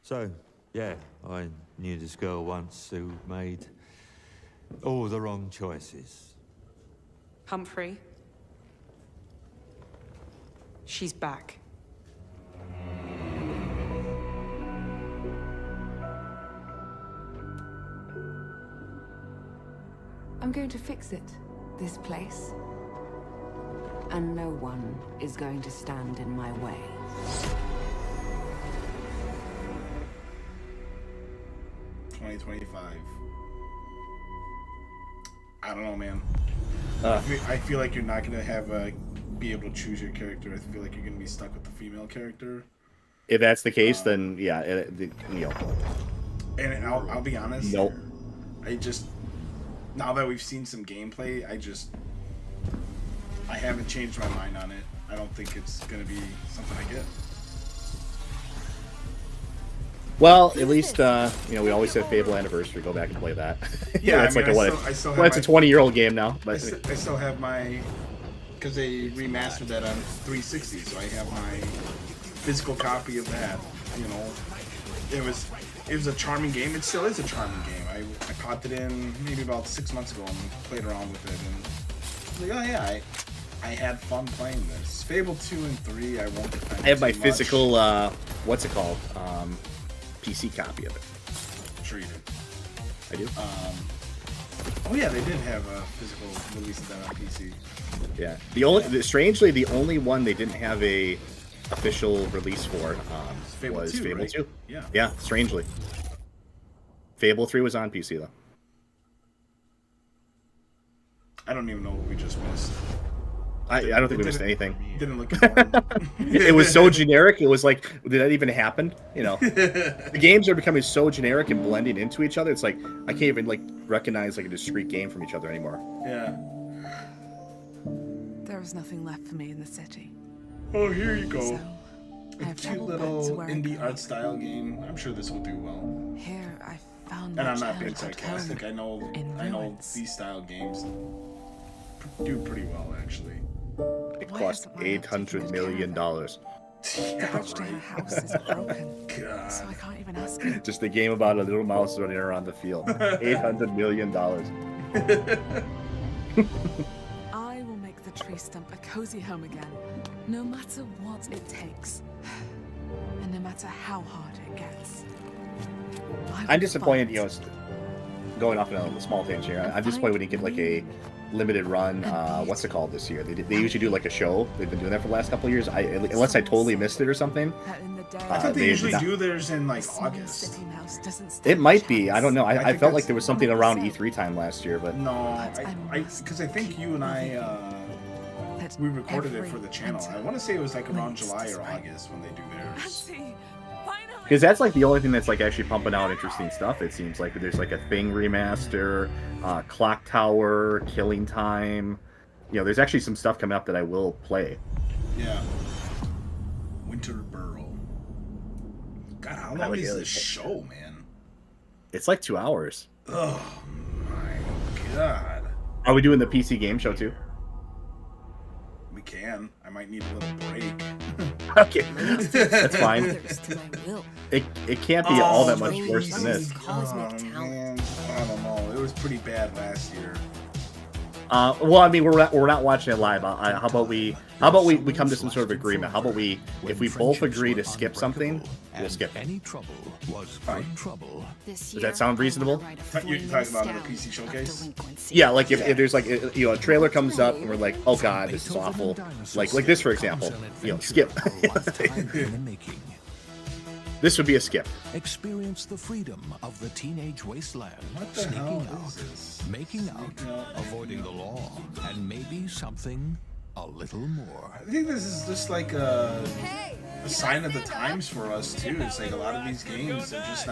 So, yeah, I knew this girl once who made all the wrong choices.
Humphrey. She's back.
I'm going to fix it, this place. And no one is going to stand in my way.
$2025. I don't know, man. I feel like you're not gonna have be able to choose your character. I feel like you're gonna be stuck with the female character.
If that's the case, then yeah,
And I'll be honest.
Nope.
I just, now that we've seen some gameplay, I haven't changed my mind on it. I don't think it's gonna be something I get.
Well, at least we always have Fable Anniversary. Go back and play that.
Yeah,
it's
I mean,
it's a 20-year-old game now. But
I still have my, because they remastered that on 360, so I have my physical copy of that. You know, it was a charming game. It still is a charming game. I popped it in maybe about 6 months ago and played around with it, and I was like, oh yeah, I had fun playing this. Fable 2 and 3, I won't defend.
I have my
too
physical what's it called? PC copy of it.
I'm sure you did.
I do.
Oh yeah, they did have a physical release of that on PC.
Yeah. Strangely, the only one they didn't have a official release for was Fable
right?
2.
Yeah.
Yeah, strangely. Fable 3 was on PC though.
I don't even know what we just missed.
I don't think we missed anything.
Didn't look important.
It was so generic. It was like, did that even happen? You know, the games are becoming so generic and blending into each other. It's like I can't even like recognize like a discrete game from each other anymore.
Yeah.
There is nothing left for me in the city.
Oh, here you go.
So, I
a
have
cute
traveled
little
back to where I
indie
grew
art
up.
style game. I'm sure this will do well.
Here I found
And
my
I'm not being
childhood
sarcastic.
home
I know
in ruins.
these style games do pretty well actually.
It cost $800 million.
The bridge to her house is broken,
God.
so I can't even ask her.
Just a game about a little mouse running around the field. $800 million.
I will make the tree stump a cozy home again, no matter what it takes, and no matter how hard it gets.
I'm disappointed, you know, going off on a small tangent here. I'm disappointed we didn't get like a limited run. What's it called this year? They usually do like a show. They've been doing that for the last couple of years. Unless I totally missed it or something.
I thought they usually do theirs in like August.
It might be. I don't know. I felt like there was something around E3 time last year, but
no, because I think you and I we recorded it for the channel. I want to say it was like around July or August when they do theirs.
because that's like the only thing that's like actually pumping out interesting stuff. It seems like there's like a Thing remaster, Clock Tower, Killing Time. You know, there's actually some stuff coming up that I will play.
Yeah. Winter Burrow. God, how long is this show, man?
It's like 2 hours.
Oh my god.
Are we doing the PC game show too?
We can. I might need a little break.
Okay, that's fine. It can't be all that much worse than this.
Man. I don't know. It was pretty bad last year.
Well, I mean, we're not watching it live. How about we come to some sort of agreement? How about if we both agree to skip something, we'll skip.
Any trouble was good trouble.
Does that sound reasonable?
You're talking about in the PC showcase?
Yeah, like if there's like a trailer comes up and we're like, oh god, this is awful. Like this for example, skip. This would be a skip.
Experience the freedom of the teenage wasteland.
What the
Sneaking
hell
out,
is this?
making out, avoiding the law, and maybe something a little more.
I think this is just like a sign of the times for us too. It's like a lot of these games are just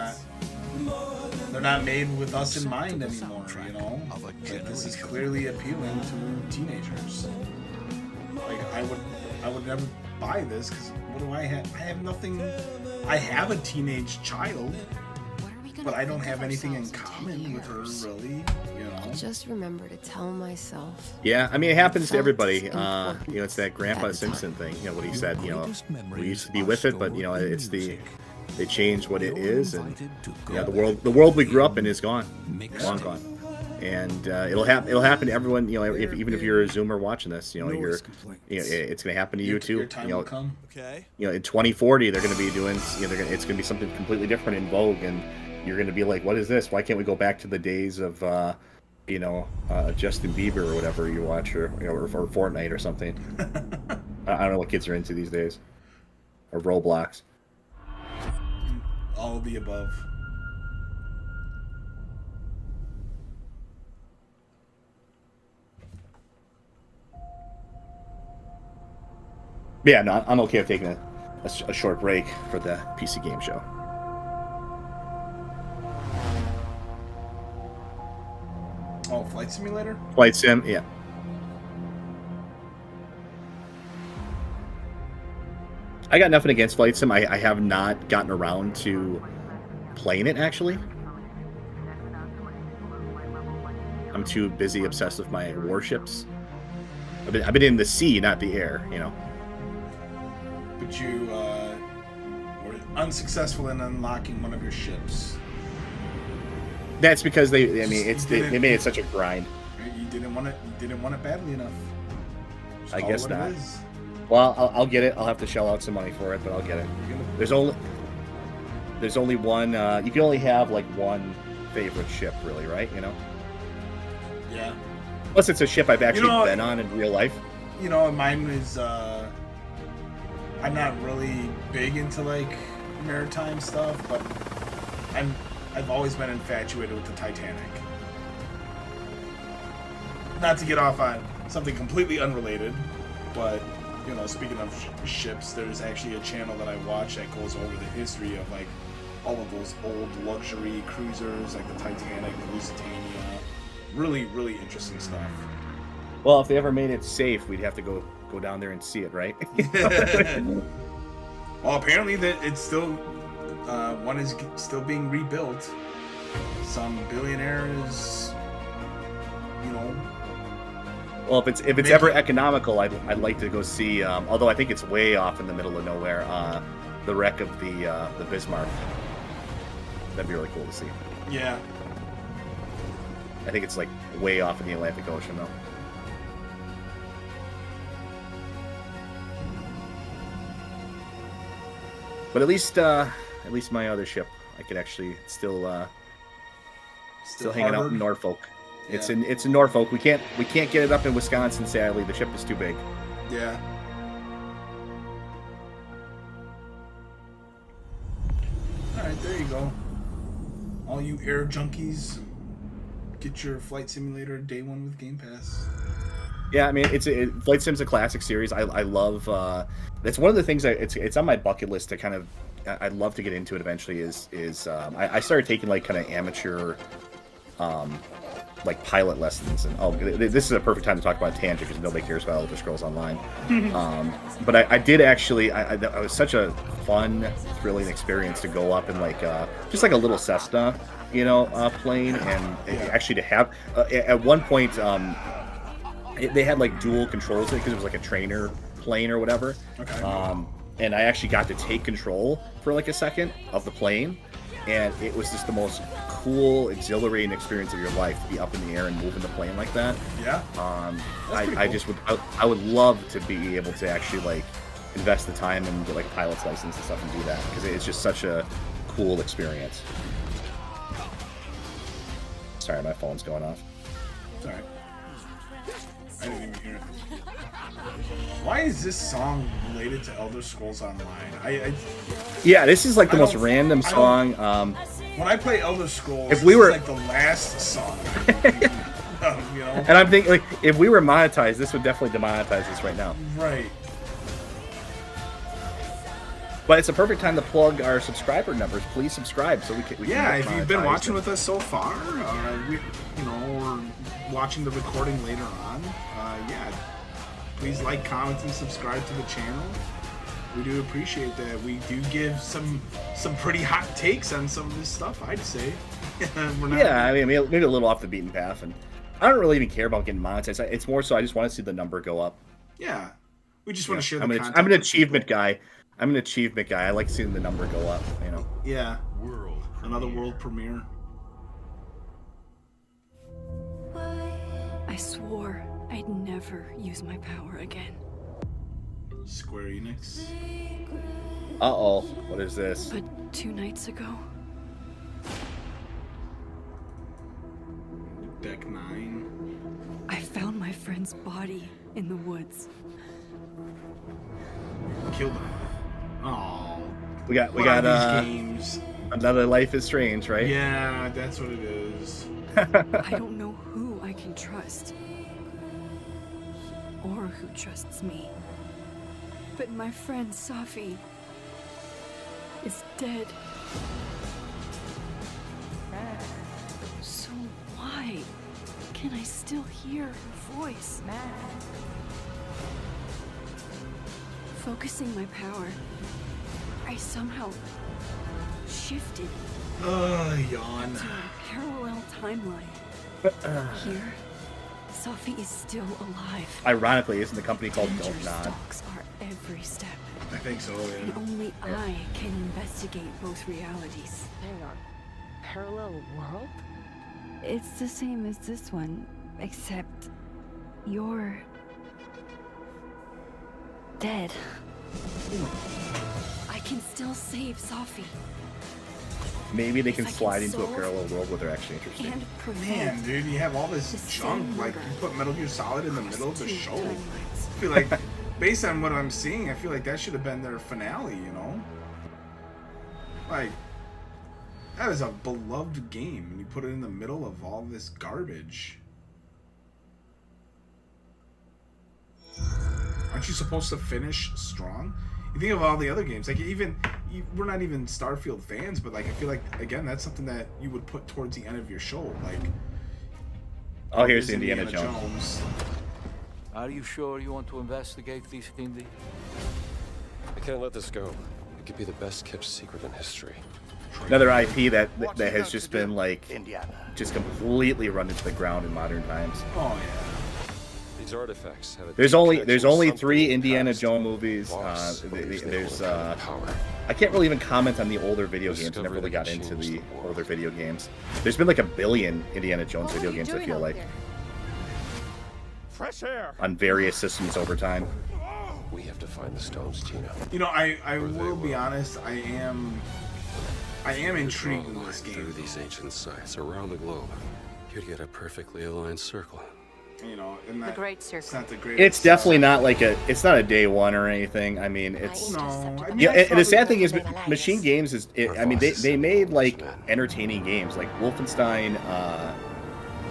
they're not made with us in mind anymore, you know? Like this is clearly appealing to teenagers. Like I would never buy this because what do I have? I have nothing. I have a teenage child. but I don't have anything in common with her, really. You know.
Just remember to tell myself.
Yeah, I mean, it happens to everybody. It's that Grandpa Simpson thing. What he said. We used to be with it, but it's they changed what it is, and the world we grew up in is gone, long gone. And it'll happen to everyone. Even if you're a Zoomer watching this, it's going to happen to you too.
Your time will come.
Okay. In 2040, they're going to be doing. It's going to be something completely different in vogue, and you're going to be like, "What is this? Why can't we go back to the days of, Justin Bieber or whatever you watch, or Fortnite or something?" I don't know what kids are into these days, or Roblox.
All of the above.
Yeah, no, I'm okay with taking a short break for the PC game show.
Oh, Flight Simulator?
Flight Sim, yeah. I got nothing against Flight Sim. I have not gotten around to playing it, actually. I'm too busy obsessed with my warships. I've been in the sea, not the air,
But you were unsuccessful in unlocking one of your ships.
That's because they made it such a grind.
You didn't want it. You didn't want it badly enough.
I guess not. Well, I'll get it. I'll have to shell out some money for it, but I'll get it. There's only one. You can only have like one favorite ship, really, right?
Yeah.
Unless it's a ship I've actually been on in real life.
Mine is. I'm not really big into like maritime stuff, but I've always been infatuated with the Titanic. Not to get off on something completely unrelated, but speaking of ships, there's actually a channel that I watch that goes over the history of like all of those old luxury cruisers, like the Titanic, the Lusitania. Really, really interesting stuff.
Well, if they ever made it safe, we'd have to go down there and see it, right?
Well, apparently that it's still one is still being rebuilt. Some billionaires,
Well, if it's ever economical, I'd like to go see. Although I think it's way off in the middle of nowhere. The wreck of the Bismarck. That'd be really cool to see.
Yeah.
I think it's like way off in the Atlantic Ocean, though. But at least my other ship, I could actually still hanging out in Norfolk. Yeah. It's in Norfolk. We can't get it up in Wisconsin, sadly. The ship is too big.
Yeah. All right, there you go. All you air junkies, get your Flight Simulator day one with Game Pass.
Yeah, I mean, Flight Sim's a classic series. I love. That's one of the things that it's on my bucket list to kind of. I'd love to get into it eventually. I started taking like kind of amateur, like pilot lessons, and this is a perfect time to talk about tangent because nobody cares about Elder Scrolls Online. But I did actually. I was such a fun, thrilling experience to go up in like just like a little Cessna, plane, and actually to have at one point. They had like dual controls because it was like a trainer plane or whatever.
Okay.
And I actually got to take control for like a second of the plane, and it was just the most cool, exhilarating experience of your life to be up in the air and moving the plane like that.
Yeah.
I would love to be able to actually like invest the time and get like a pilot's license and stuff and do that because it's just such a cool experience. Sorry, my phone's going off.
It's all right. I didn't even hear it. Why is this song related to Elder Scrolls Online?
Yeah, this is like the most random song.
When I play Elder Scrolls,
if we were
like the last song.
And I'm thinking, like, if we were monetized, this would definitely demonetize us right now.
Right.
But it's a perfect time to plug our subscriber numbers. Please subscribe so we can.
If you've been watching with us so far, or watching the recording later on, please like, comment, and subscribe to the channel. We do appreciate that. We do give some pretty hot takes on some of this stuff, I'd say. We're not,
yeah, I mean, maybe a little off the beaten path, and I don't really even care about getting monetized. It's more so I just want to see the number go up.
Yeah, we just want to share the content.
I'm an achievement guy. I like seeing the number go up. You know.
Yeah. Another world premiere.
I swore I'd never use my power again.
Square Enix.
Uh-oh. What is this?
But 2 nights ago...
Deck 9.
I found my friend's body in the woods.
Killed him. Oh.
We got
these games.
Another Life is Strange, right?
Yeah, that's what it is.
I don't know who I can trust. Or who trusts me. But my friend Safi is dead. So why can I still hear her voice? Focusing my power, I somehow shifted
yawn.
to a parallel timeline. Here, Safi is still alive.
Ironically, isn't the company called Don't Nod?
Stalks our every step.
I think so, yeah.
And only I can investigate both realities.
Hang on. Parallel world?
It's the same as this one, except you're dead.
I can still save Safi.
Maybe they can slide into a parallel world where they're actually interested.
And
Man, dude, you have all this junk. Like, you put Metal Gear Solid in the middle of the show. I feel like, based on what I'm seeing, I feel like that should have been their finale, you know? Like, that is a beloved game, and you put it in the middle of all this garbage. Aren't you supposed to finish strong? You think of all the other games, like we're not even Starfield fans, but like I feel like again that's something that you would put towards the end of your show, like.
Oh, here's Indiana Jones.
Are you sure you want to investigate these, Indy?
I can't let this go. It could be the best kept secret in history.
Another IP that has just been like just completely run into the ground in modern times.
Oh yeah.
These artifacts have
there's only 3 Indiana Jones movies. There's I can't really even comment on the older video games. I never really got into the older video games. There's been like 1 billion Indiana Jones video games, I feel like.
Fresh air.
On various systems over time.
We have to find the stones, Gina.
You know, I will be honest, I am intrigued in this game.
Through these ancient sites around the globe, you'd get a perfectly aligned circle.
You know, and
the Great Circle.
It's not the great.
It's definitely not like it's not a day one or anything. I mean, it's yeah. And the sad thing is, Machine Games is. I mean, they made like entertaining games. Like Wolfenstein,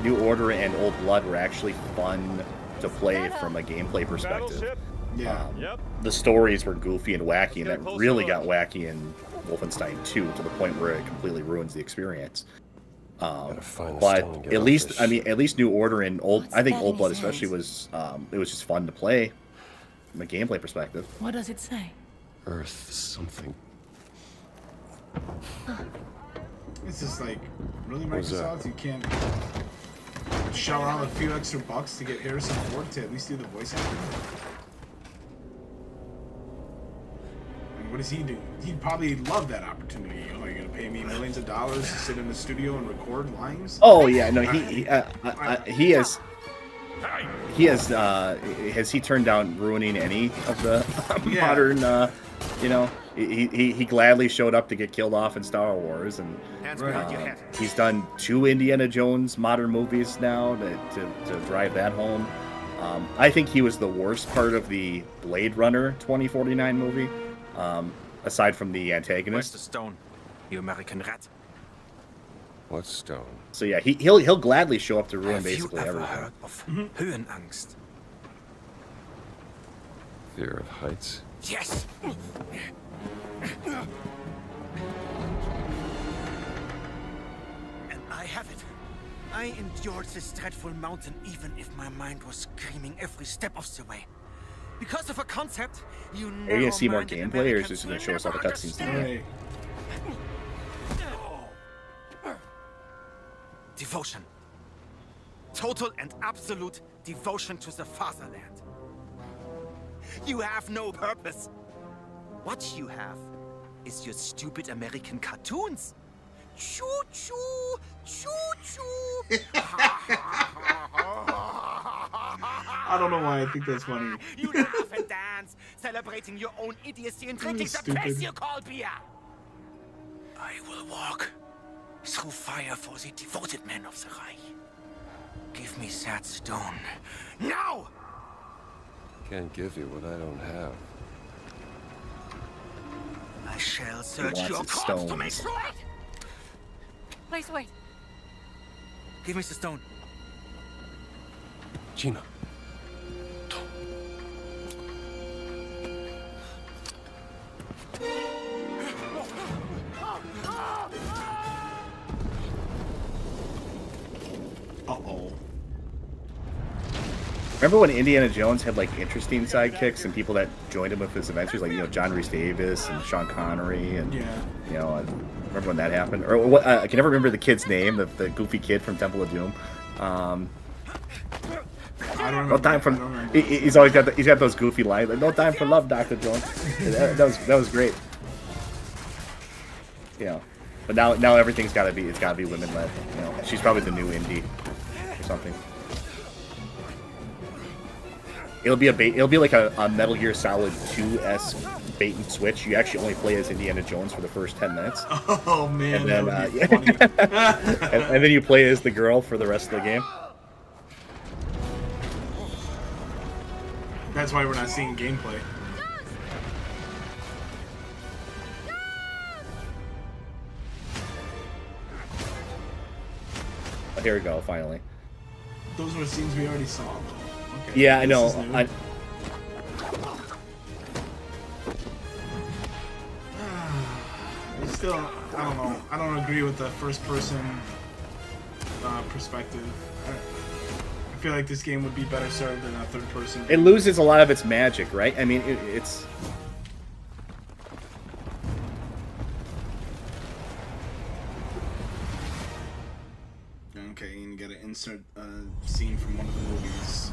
New Order, and Old Blood were actually fun to play from a gameplay perspective.
Yeah.
The stories were goofy and wacky, and that really got wacky in Wolfenstein 2 to the point where it completely ruins the experience. But at least New Order and I think Old Blood especially was it was just fun to play from a gameplay perspective.
What does it say?
Earth something.
It's just like, really, Microsoft, you can't shell out a few extra bucks to get Harrison Ford to at least do the voice acting? What does he do? He'd probably love that opportunity. You know, you're gonna pay me millions of dollars to sit in the studio and record lines?
Oh yeah, no, has he turned down ruining any of the modern? You know, he gladly showed up to get killed off in Star Wars, and he's done 2 Indiana Jones modern movies now to drive that home. I think he was the worst part of the Blade Runner 2049 movie. Aside from the antagonist.
Where's the stone, you American rat?
What stone?
So yeah, he'll gladly show up to ruin basically everything.
Heard of Höhenangst?
Fear of heights?
Yes! And I have it. I endured this dreadful mountain even if my mind was screaming every step of the way.
Because of a concept you
Are you gonna see more gameplay, or is this gonna show us all the cutscenes today?
Devotion. Total and absolute devotion to the fatherland. You have no purpose. What you have is your stupid American cartoons. Choo choo, choo choo.
I don't know why I think that's funny.
You laugh and dance, celebrating your own idiocy and drinking the place you call beer. I will walk through fire for the devoted men of the Reich. Give me that stone. Now!
Can't give you what I don't have.
I shall
He
search
wants
your
his
corpse to make
stones.
sure. Please wait. Give me the stone.
Gina.
Uh-oh.
Remember when Indiana Jones had like interesting sidekicks and people that joined him with his adventures, like John Rhys Davis and Sean Connery, and remember when that happened? Or what? I can never remember the kid's name, the goofy kid from Temple of Doom.
I don't
No
remember.
time for. He's always got he's got those goofy lines like "No time for love, Dr. Jones." that was great. But now everything's got to be women led. She's probably the new Indy or something. It'll be like a Metal Gear Solid 2-esque bait and switch. You actually only play as Indiana Jones for the first 10 minutes.
Oh man,
and then
that would be funny.
and then you play as the girl for the rest of the game.
That's why we're not seeing gameplay.
Oh, here we go, finally.
Those were scenes we already saw. Okay,
Yeah, I know.
I still, I don't know. I don't agree with the first-person perspective. I feel like this game would be better served than a third-person.
It loses a lot of its magic, right? I mean, it's.
Okay, and you gotta insert a scene from one of the movies.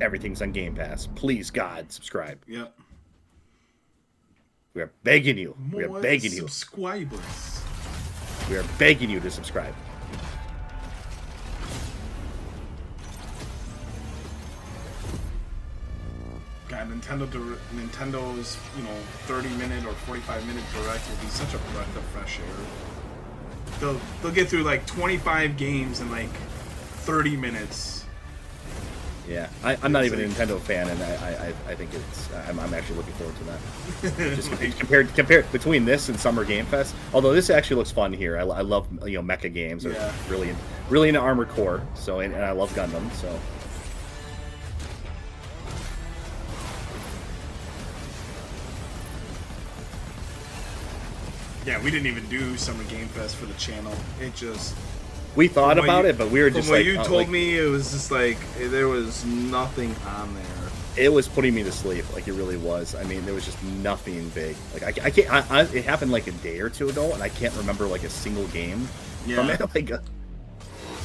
Everything's on Game Pass. Please, God, subscribe.
Yep.
We are begging you. We are
More
begging you.
subscribers.
We are begging you to subscribe.
God, Nintendo's 30-minute or 45-minute direct will be such a breath of fresh air. They'll get through like 25 games in like 30 minutes.
Yeah, I'm not even a Nintendo fan, and I think I'm actually looking forward to that. Just compared between this and Summer Game Fest, although this actually looks fun here. I love mecha games. They're really into Armored Core, so and I love Gundam, so.
Yeah, we didn't even do Summer Game Fest for the channel. It just...
We thought about it, but we were just
from
like...
what you told me, it was just like, there was nothing on there.
It was putting me to sleep, like it really was. I mean, there was just nothing big. Like I can't... it happened like a day or two ago, and I can't remember like a single game from it. Like,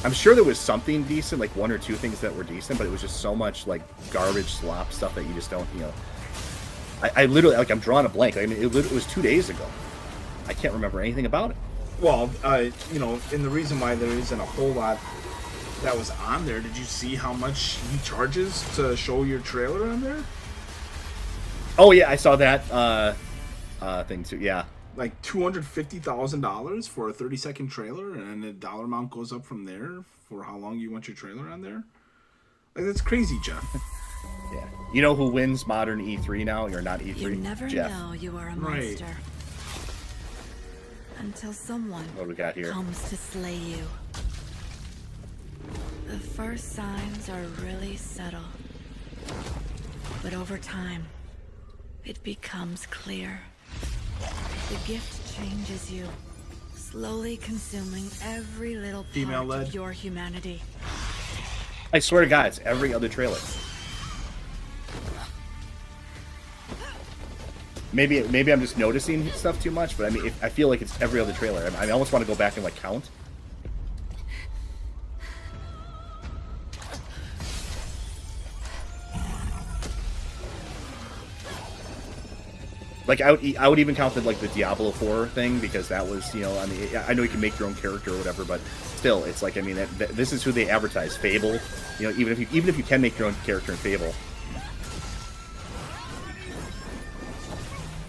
I'm sure there was something decent, like one or two things that were decent, but it was just so much like garbage slop stuff that you just don't, I literally, like, I'm drawing a blank. I mean, it was 2 days ago. I can't remember anything about it.
Well, and the reason why there isn't a whole lot that was on there, did you see how much he charges to show your trailer on there?
Oh yeah, I saw that thing too. Yeah,
like $250,000 for a 30-second trailer, and the dollar amount goes up from there for how long you want your trailer on there. Like, that's crazy, Jeff.
Yeah, you know who wins modern E3 now? You're not E3.
You never
Jeff.
know you are a
Right.
monster until someone
What do we got here?
comes to slay you. The first signs are really subtle, but over time, it becomes clear. The gift changes you, slowly consuming every little part
Female-led.
of your humanity.
I swear to God, it's every other trailer. maybe I'm just noticing stuff too much, but I mean, I feel like it's every other trailer. I almost want to go back and like count. Like I would even count the like the Diablo 4 thing, because that was, you know, I mean, I know you can make your own character or whatever, but still, it's like, I mean, this is who they advertise. Fable, you know, even if you can make your own character in Fable.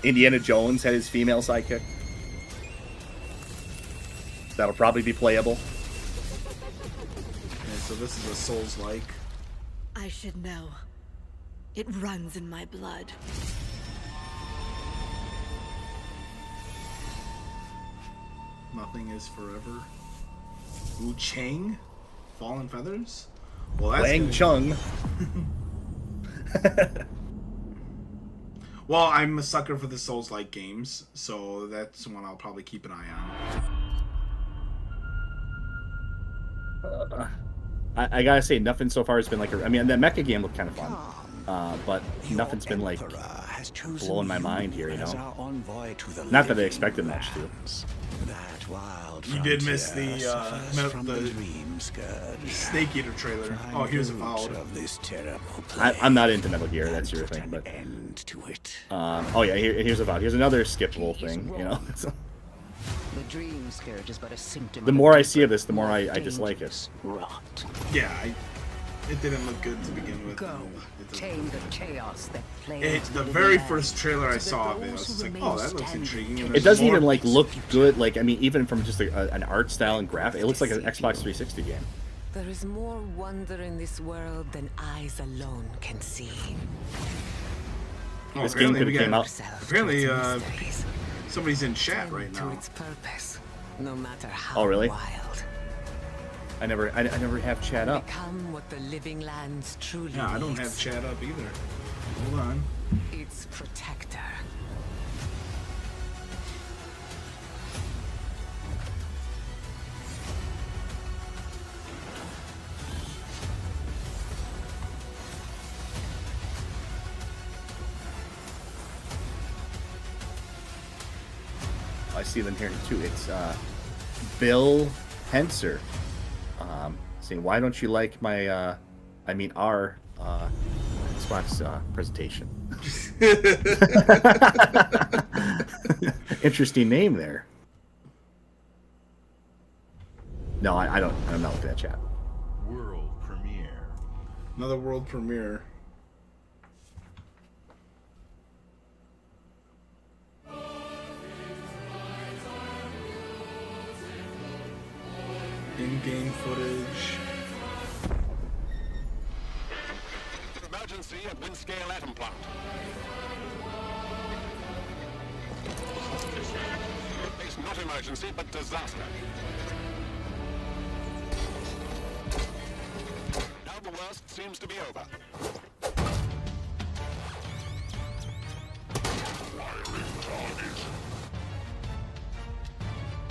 Indiana Jones had his female sidekick. That'll probably be playable.
Okay, so this is a Souls-like.
I should know. It runs in my blood.
Nothing is forever. Wu Chang? Fallen Feathers? Well, that's
Wang Chung.
Well, I'm a sucker for the Souls-like games, so that's one I'll probably keep an eye
on. I gotta say, nothing so far has been like I mean, that mecha game looked kind of fun, but nothing's been like blowing my mind here, you know. Not that I expected much to.
You did miss the Snake Eater trailer. Oh, here's Avowed.
I'm not into Metal Gear. That's your thing, but oh yeah, here's Avowed. Here's another skippable thing, you know.
The dream scourge is but a symptom.
The more I see of this, the more I dislike it.
Yeah, it didn't look good to begin with.
Go, tame the chaos that plays.
The very first trailer I saw of it, I was just like, oh, that looks intriguing.
It doesn't even like look good. Like, I mean, even from just an art style and graphic, it looks like an Xbox 360 game.
There is more wonder in this world than eyes alone can see.
Oh,
this game could have came out.
Apparently, somebody's in chat right now.
Its purpose, no matter how
oh, really?
Wild.
I never have chat up.
Become what the living lands truly
yeah, I don't have chat up either. Hold on.
Its protector.
I see them here too. It's Bill Henser. Saying, why don't you like my, our Xbox presentation? Interesting name there. No, I'm not looking at chat.
World premiere.
Another world premiere. In-game footage.
Emergency at Windscale Atom Plant. It's not emergency, but disaster. Now the worst seems to be over.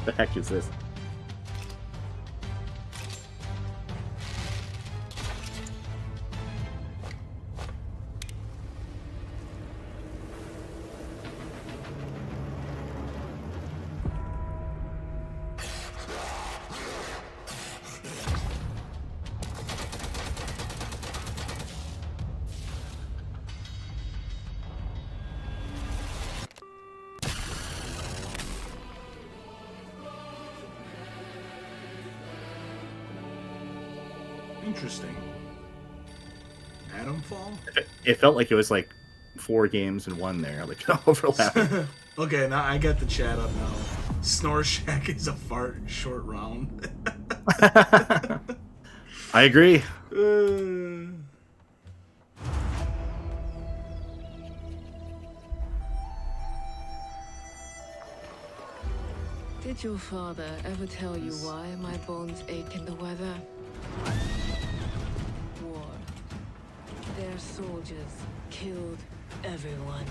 The heck is this?
Interesting. Atomfall?
It felt like it was like 4 games in one there, like overlapping.
Okay, now I got the chat up now. Snorshack is a fart short round.
I agree.
Did your father ever tell you why my bones ache in the weather? War. Their soldiers killed everyone.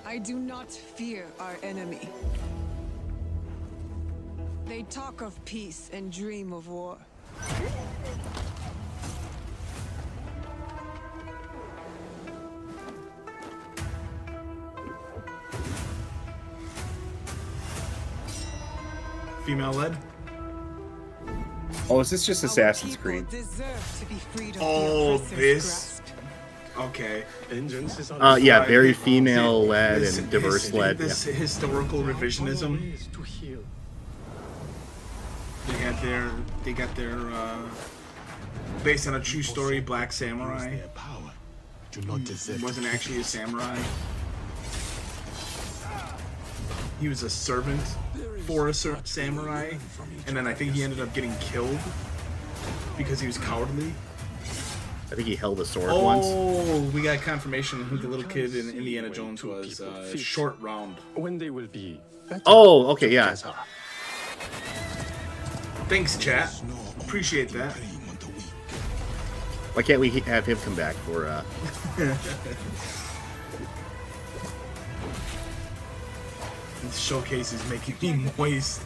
I do not fear our enemy. They talk of peace and dream of war.
Female led.
Oh, is this just Assassin's Creed?
Oh, this. Okay.
Yeah, very female led and diverse led.
This historical revisionism. They got their based on a true story, Black Samurai. Wasn't actually a samurai. He was a servant for a samurai, and then I think he ended up getting killed because he was cowardly.
I think he held a sword once.
Oh, we got confirmation who the little kid in Indiana Jones was. Short Round.
When they will be.
Oh, okay, yeah.
Thanks, chat. Appreciate that.
Why can't we have him come back for?
This showcase is making me moist.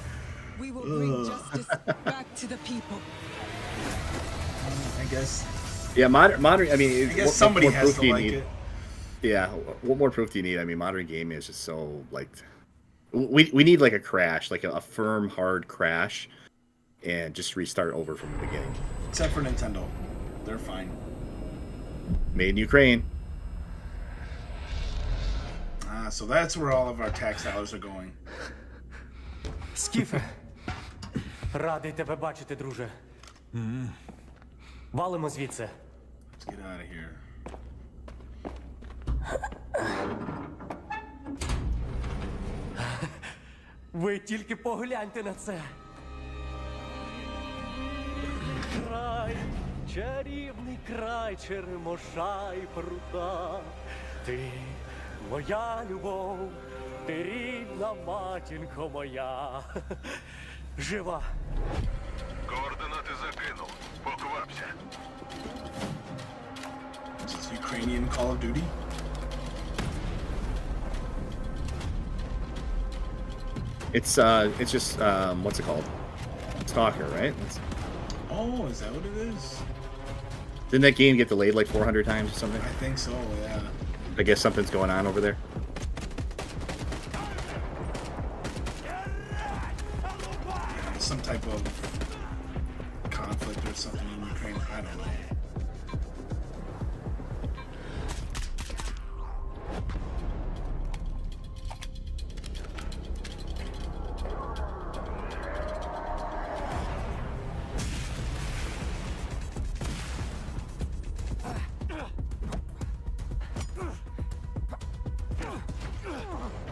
We will bring justice back to the people.
I guess.
Yeah, modern. I mean,
I guess somebody has to like it.
Yeah, what more proof do you need? I mean, modern gaming is just so like, we need like a crash, like a firm, hard crash, and just restart over from the beginning.
Except for Nintendo, they're fine.
Made in Ukraine.
So that's where all of our tax dollars are going.
Скіфе, радий тебе бачити, друже. Валимо звідси.
Let's get out of here.
Ви тільки погляньте на це. Край, чарівний край черемоша й прута. Ти моя любов, ти рідна матінко моя. Жива.
Координати закинув. Поквапся.
Is this Ukrainian Call of Duty?
It's just what's it called? Stalker, right?
Oh, is that what it is?
Didn't that game get delayed like 400 times or something?
I think so, yeah.
I guess something's going on over there.
Some type of conflict or something in Ukraine. I don't know.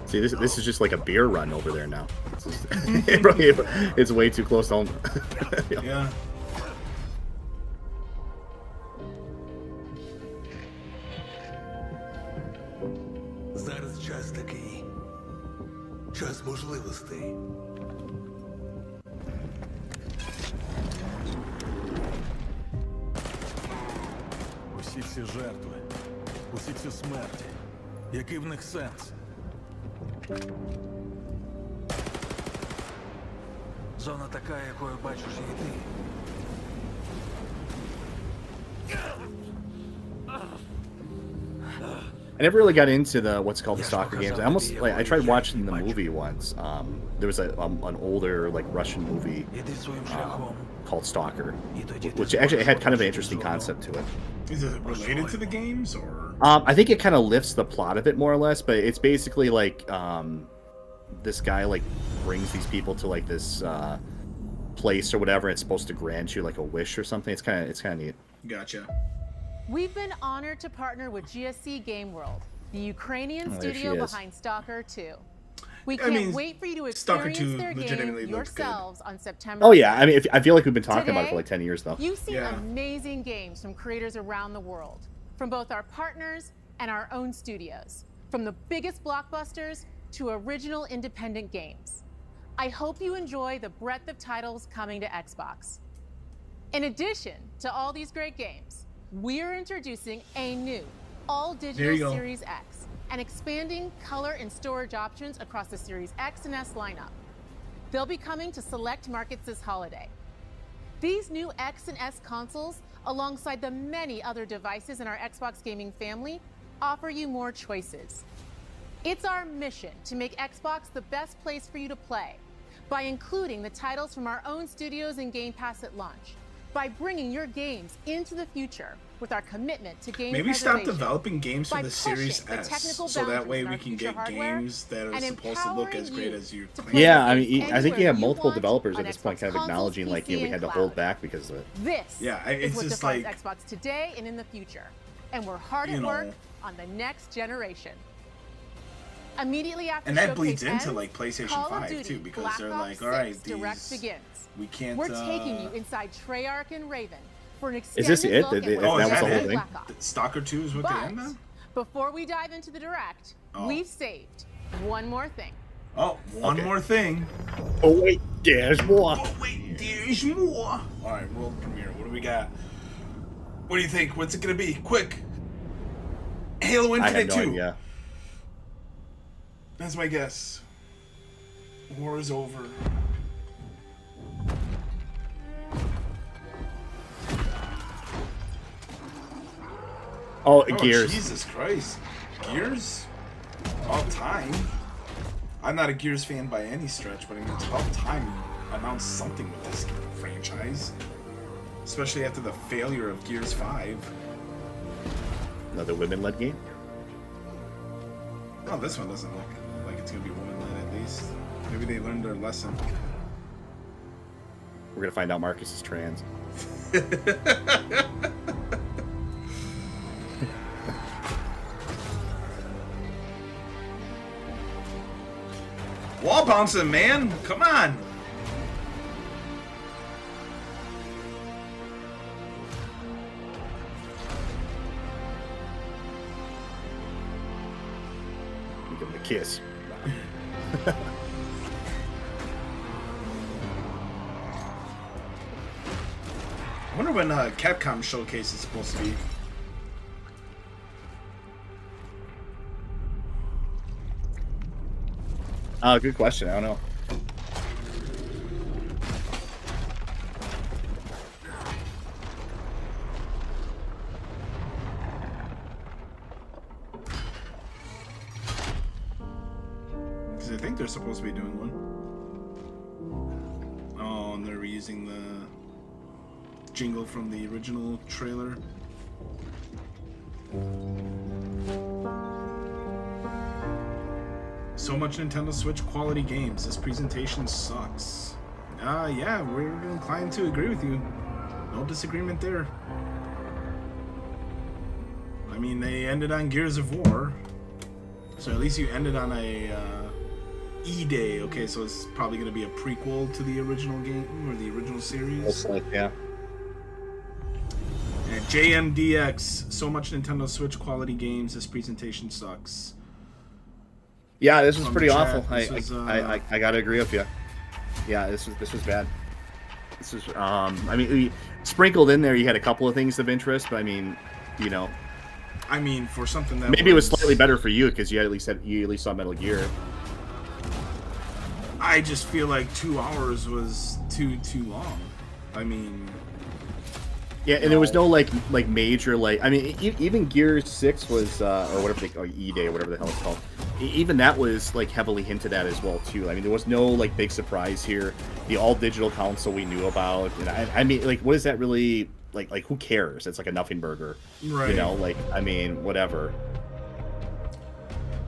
See, this is just like a beer run over there now. It's way too close to home.
Yeah.
Зараз час такий. Час можливостей.
Усі ці жертви, усі ці смерті. Який в них сенс? Зона така, якою бачиш її ти.
I never really got into the what's called the stalker games. I tried watching the movie once. There was an older like Russian movie called Stalker, which actually had kind of an interesting concept to it.
Is it related to the games or?
I think it kind of lifts the plot of it more or less, but it's basically like this guy like brings these people to like this place or whatever. It's supposed to grant you like a wish or something. It's kind of neat.
Gotcha.
We've been honored to partner with GSC Game World, the Ukrainian studio behind Stalker 2. We can't wait for you to experience their game yourselves on September.
Oh yeah, I mean, I feel like we've been talking about it for like 10 years though.
You've seen amazing games from creators around the world, from both our partners and our own studios, from the biggest blockbusters to original independent games. I hope you enjoy the breadth of titles coming to Xbox. In addition to all these great games, we're introducing a new all-digital Series X and expanding color and storage options across the Series X and S lineup. They'll be coming to select markets this holiday. These new X and S consoles, alongside the many other devices in our Xbox gaming family, offer you more choices. It's our mission to make Xbox the best place for you to play, by including the titles from our own studios in Game Pass at launch, by bringing your games into the future with our commitment to game
Maybe stop
preservation,
developing games for
by
the Series
pushing the
S,
technical
so that
boundaries
way
in
we
our
can
future
get
hardware,
games that are
and
supposed to look as
empowering
great as you claim.
Yeah, I mean, I think you have
anywhere you
multiple
want
developers
on
at this point
Xbox
kind of
consoles,
acknowledging, like, you know,
PC,
we had to
and
hold
cloud.
back because of it.
This
Yeah,
is
it's
what
just
defines
like,
Xbox today and in the future. And we're hard
you
at
know,
work on the next generation. Immediately after
and that
Showcase
bleeds into
ends,
like PlayStation
Call of
5
Duty
too, because
Black
they're
Ops
like, all right,
6 Direct
these
begins.
we can't.
We're taking you inside Treyarch and Raven for an
Is
extended
this it?
look
That
at
was
what's
the
ahead
whole
of
thing?
Black Ops.
Stalker 2 is what they end on?
Before we dive into the Direct, we've saved one more thing.
Oh, one more thing.
Oh wait, there's more.
Oh wait, there's more. All right, world premiere. What do we got? What do you think? What's it gonna be? Quick. Halo
I
Infinite
have no
2.
idea.
That's my guess. War is over.
Oh, Gears.
Jesus Christ. Gears? About time. I'm not a Gears fan by any stretch, but I mean, it's about time you announce something with this franchise. Especially after the failure of Gears 5.
Another women-led game?
Oh, this one doesn't look like it's going to be woman-led at least. Maybe they learned their lesson.
We're gonna find out Marcus is trans.
Wall bouncing, man! Come on!
Give him a kiss.
I wonder when Capcom Showcase is supposed to be.
Good question. I don't know.
Because I think they're supposed to be doing one. Oh, and they're reusing the jingle from the original trailer. So much Nintendo Switch quality games. This presentation sucks. Yeah, we're inclined to agree with you. No disagreement there. I mean, they ended on Gears of War. So at least you ended on a E-Day. Okay, so it's probably going to be a prequel to the original game or the original series.
Looks like, yeah.
And JMDX, so much Nintendo Switch quality games. This presentation sucks.
Yeah, this was
From
pretty
the
awful.
chat,
I gotta agree with you. Yeah, this was bad. This was I mean, sprinkled in there, you had a couple of things of interest, but I mean, you know.
I mean, for something that
maybe it was slightly better for you because you at least saw Metal Gear.
I just feel like 2 hours was too long. I mean,
yeah, and there was no like major I mean, even Gears 6 was or whatever E-Day or whatever the hell it's called. Even that was like heavily hinted at as well too. I mean, there was no like big surprise here. The all digital console we knew about, and I mean, like, what is that really like? Like, who cares? It's like a nothing burger,
right?
You know, like, I mean, whatever.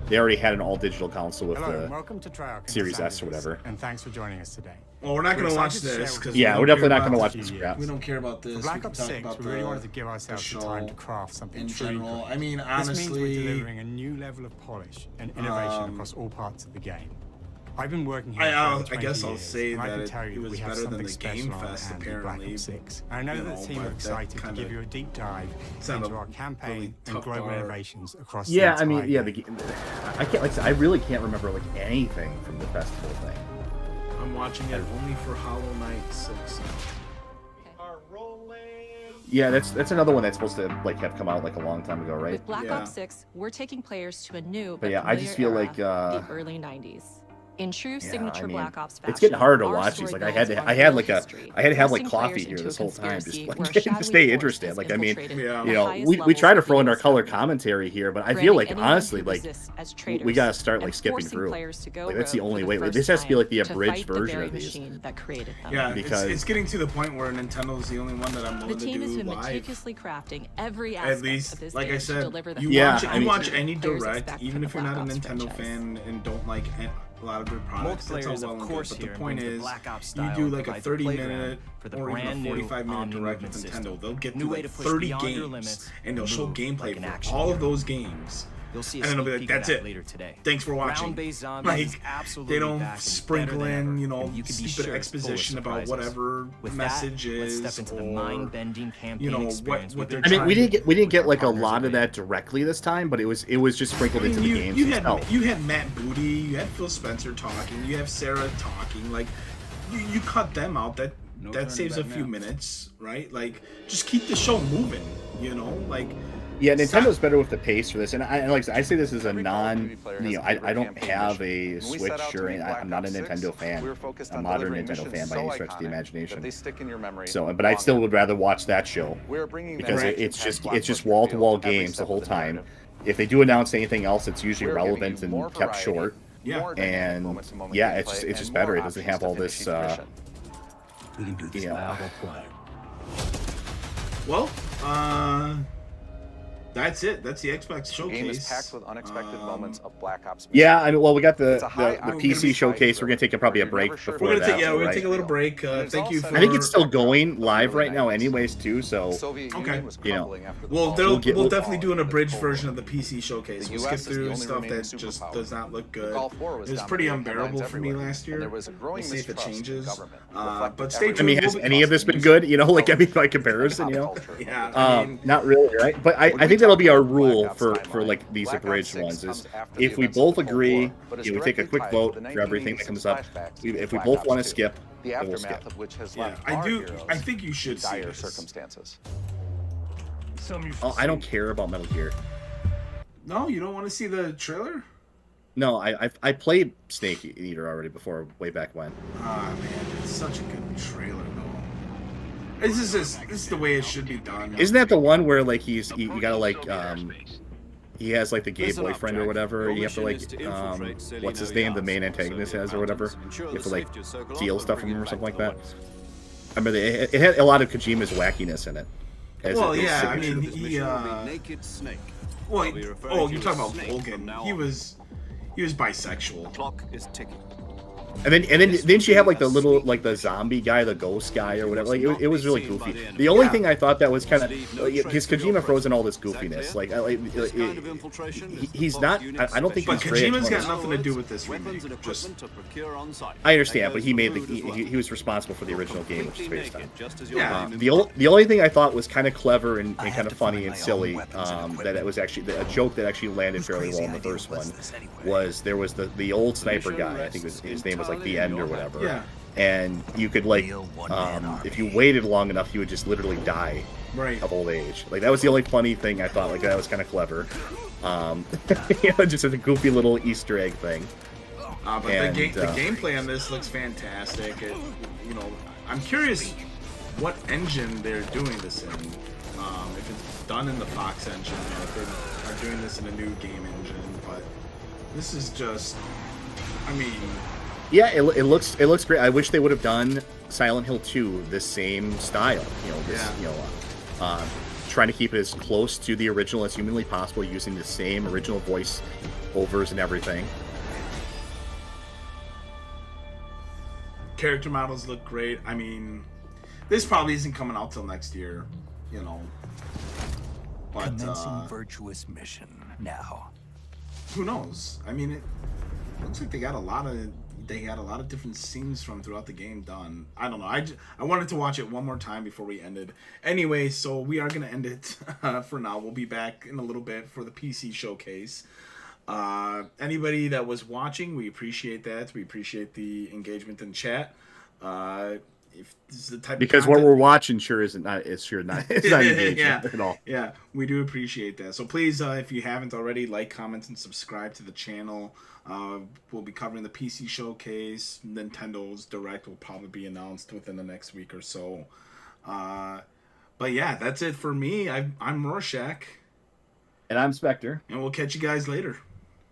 They already had an all digital console with
Hello,
the
welcome to Treyarch
Series S or whatever.
And thanks for joining us today.
Well, we're not going to watch this because
yeah, we're definitely not going to watch this crap.
We don't care about this.
For Black Ops 6, we really wanted to give ourselves the time to craft something truly great.
I mean, honestly,
this means we're delivering a new level of polish and innovation across all parts of the game. I've been working here for
I guess I'll
years,
say
and I
that
can tell you
it was
we have
better than
something
the
special
Game
on our
Fest,
hands with
apparently.
Black Ops 6. And I know that the team are excited to give you a deep dive into our campaign and global innovations across the entire
I mean, yeah,
game.
I can't, like I said, I really can't remember like anything from the festival thing.
I'm watching it only for Hollow Knight 6.
Yeah, that's another one that's supposed to like have come out like a long time ago, right?
With Black Ops 6, we're taking players to a new
but yeah, I just feel
familiar
like
era, the early 90s. In true signature Black Ops fashion,
it's getting hard to
our
watch
story
these. Like I
builds
had
on
to have
real history,
like
thrusting
coffee
players
here
into
this
a
whole time, just
conspiracy
like
where a
to
shadowy
stay
force
interested.
has
Like I mean,
infiltrated
you
the
know,
highest
we
levels
try to
of the
throw in our
US
color
government,
commentary here, but I
branding
feel like
anyone
honestly,
who
like
resists as
we
traitors
gotta start
and
like skipping
forcing
through.
players to go
Like that's the
rogue
only
for
way.
the
Like,
first
this has to be like the
time to
abridged
fight the
version
very
of these.
machine that created them.
Yeah,
because
it's getting to the point where Nintendo's the only one that I'm
The
willing to
team has
do
been
live.
meticulously crafting every
At
aspect
least,
of this
like
game
I
to
said,
deliver the
you watch any
players
direct,
expect
even
from
if
the
you're not a
Black Ops
Nintendo
franchise.
fan and don't like a lot of their products. That's all
Multiplayers,
well
of
and
course,
good. But
here
the point
brings the
is,
Black Ops
you
style
do like a
and provides the
30-minute
for the
or even a
brand new
45-minute direct with
Omni-movement
Nintendo.
system.
They'll get
New
through
way
like
to push
30
beyond your
games
limits
and they'll
and
show
move
gameplay
like an
for
action
all of
hero.
those games.
You'll see a
And then they'll be
sneak
like,
peek of
"That's
that
it.
later today.
Thanks for watching."
Ground-based zombies is
Like
absolutely
they don't
back and
sprinkle
better than
in,
ever,
you know,
and you can be
stupid
sure it's full of
exposition about
surprises.
whatever
With
message
that, let's
is,
step into the
or
mind-bending campaign
you know
experience
what they're
I mean,
trying
we didn't
to
get like a lot of that directly this time, but it was just sprinkled into the games.
you had Matt Booty, you had Phil Spencer talking, you have Sarah talking. Like you cut them out. That saves a few minutes, right? Like just keep the show moving. You know, like.
Yeah, Nintendo's better with the pace for this, and I say this as a I don't have a Switch or I'm not a Nintendo fan, a modern Nintendo fan by any stretch of the imagination. So, but I still would rather watch that show because it's just wall-to-wall games the whole time. If they do announce anything else, it's usually relevant and kept short.
Yeah,
and yeah, it's just better. It doesn't have all this.
Well, that's it. That's the Xbox showcase.
The game is packed with unexpected moments of Black Ops.
Yeah, I mean, well, we got the
high
PC showcase. We're gonna take probably a break before
we're
that.
we're gonna take a little break. Thank you.
I think it's still going live right now, anyways, too. So
okay,
you know,
we'll definitely do an abridged version of the PC showcase. We'll skip through stuff that just does not look good. It was pretty unbearable for me last year. We'll see if it changes. But stay tuned.
I mean, has any of this been good? You know, like I mean, by comparison, you know.
Yeah.
Not really, right? But I think that'll be our rule for like these abridged ones is if we both agree, we take a quick vote for everything that comes up. If we both want to skip, then we'll skip.
I think you should see this.
Circumstances.
Oh, I don't care about Metal Gear.
No, you don't want to see the trailer?
No, I played Snake Eater already before, way back when.
Ah man, it's such a good trailer though. This is the way it should be done.
Isn't that the one where like you gotta like he has like the gay boyfriend or whatever? You have to like what's his name? The main antagonist has or whatever. You have to like steal stuff from him or something like that. I mean, it had a lot of Kojima's wackiness in it.
Well, yeah, I mean, he well, you're talking about Volgan. He was bisexual.
Clock is ticking.
And then didn't she have like the little like the zombie guy, the ghost guy or whatever? Like it was really goofy. The only thing I thought that was kind of because Kojima throws in all this goofiness. Like he's not. I don't think
but
he's
Kojima's got nothing to do with this remake.
I understand, but he made he was responsible for the original game, which is based on.
Yeah.
The only thing I thought was kind of clever and kind of funny and silly that it was actually a joke that actually landed fairly well in the first one was there was the old sniper guy. I think his name was like the End or whatever.
Yeah.
And you could like, if you waited long enough, you would just literally die of old age. Like that was the only funny thing I thought. Like that was kind of clever. Just as a goofy little Easter egg thing.
But the gameplay on this looks fantastic. I'm curious what engine they're doing this in. If it's done in the Fox engine, or if they are doing this in a new game engine. But this is just, I mean.
Yeah, it looks great. I wish they would have done Silent Hill 2 the same style. Trying to keep it as close to the original as humanly possible, using the same original voice overs and everything.
Character models look great. I mean, this probably isn't coming out till next year, But
commencing virtuous mission now.
Who knows? I mean, it looks like they got a lot of different scenes from throughout the game done. I don't know. I wanted to watch it one more time before we ended. Anyway, so we are gonna end it for now. We'll be back in a little bit for the PC showcase. Anybody that was watching, we appreciate that. We appreciate the engagement in chat. if this is the type
because
of
what
content,
we're watching it's not engaging at all.
Yeah, we do appreciate that. So please, if you haven't already, like, comment, and subscribe to the channel. We'll be covering the PC Showcase. Nintendo's Direct will probably be announced within the next week or so. But yeah, that's it for me. I'm Rorschach.
And I'm Spectre.
And we'll catch you guys later.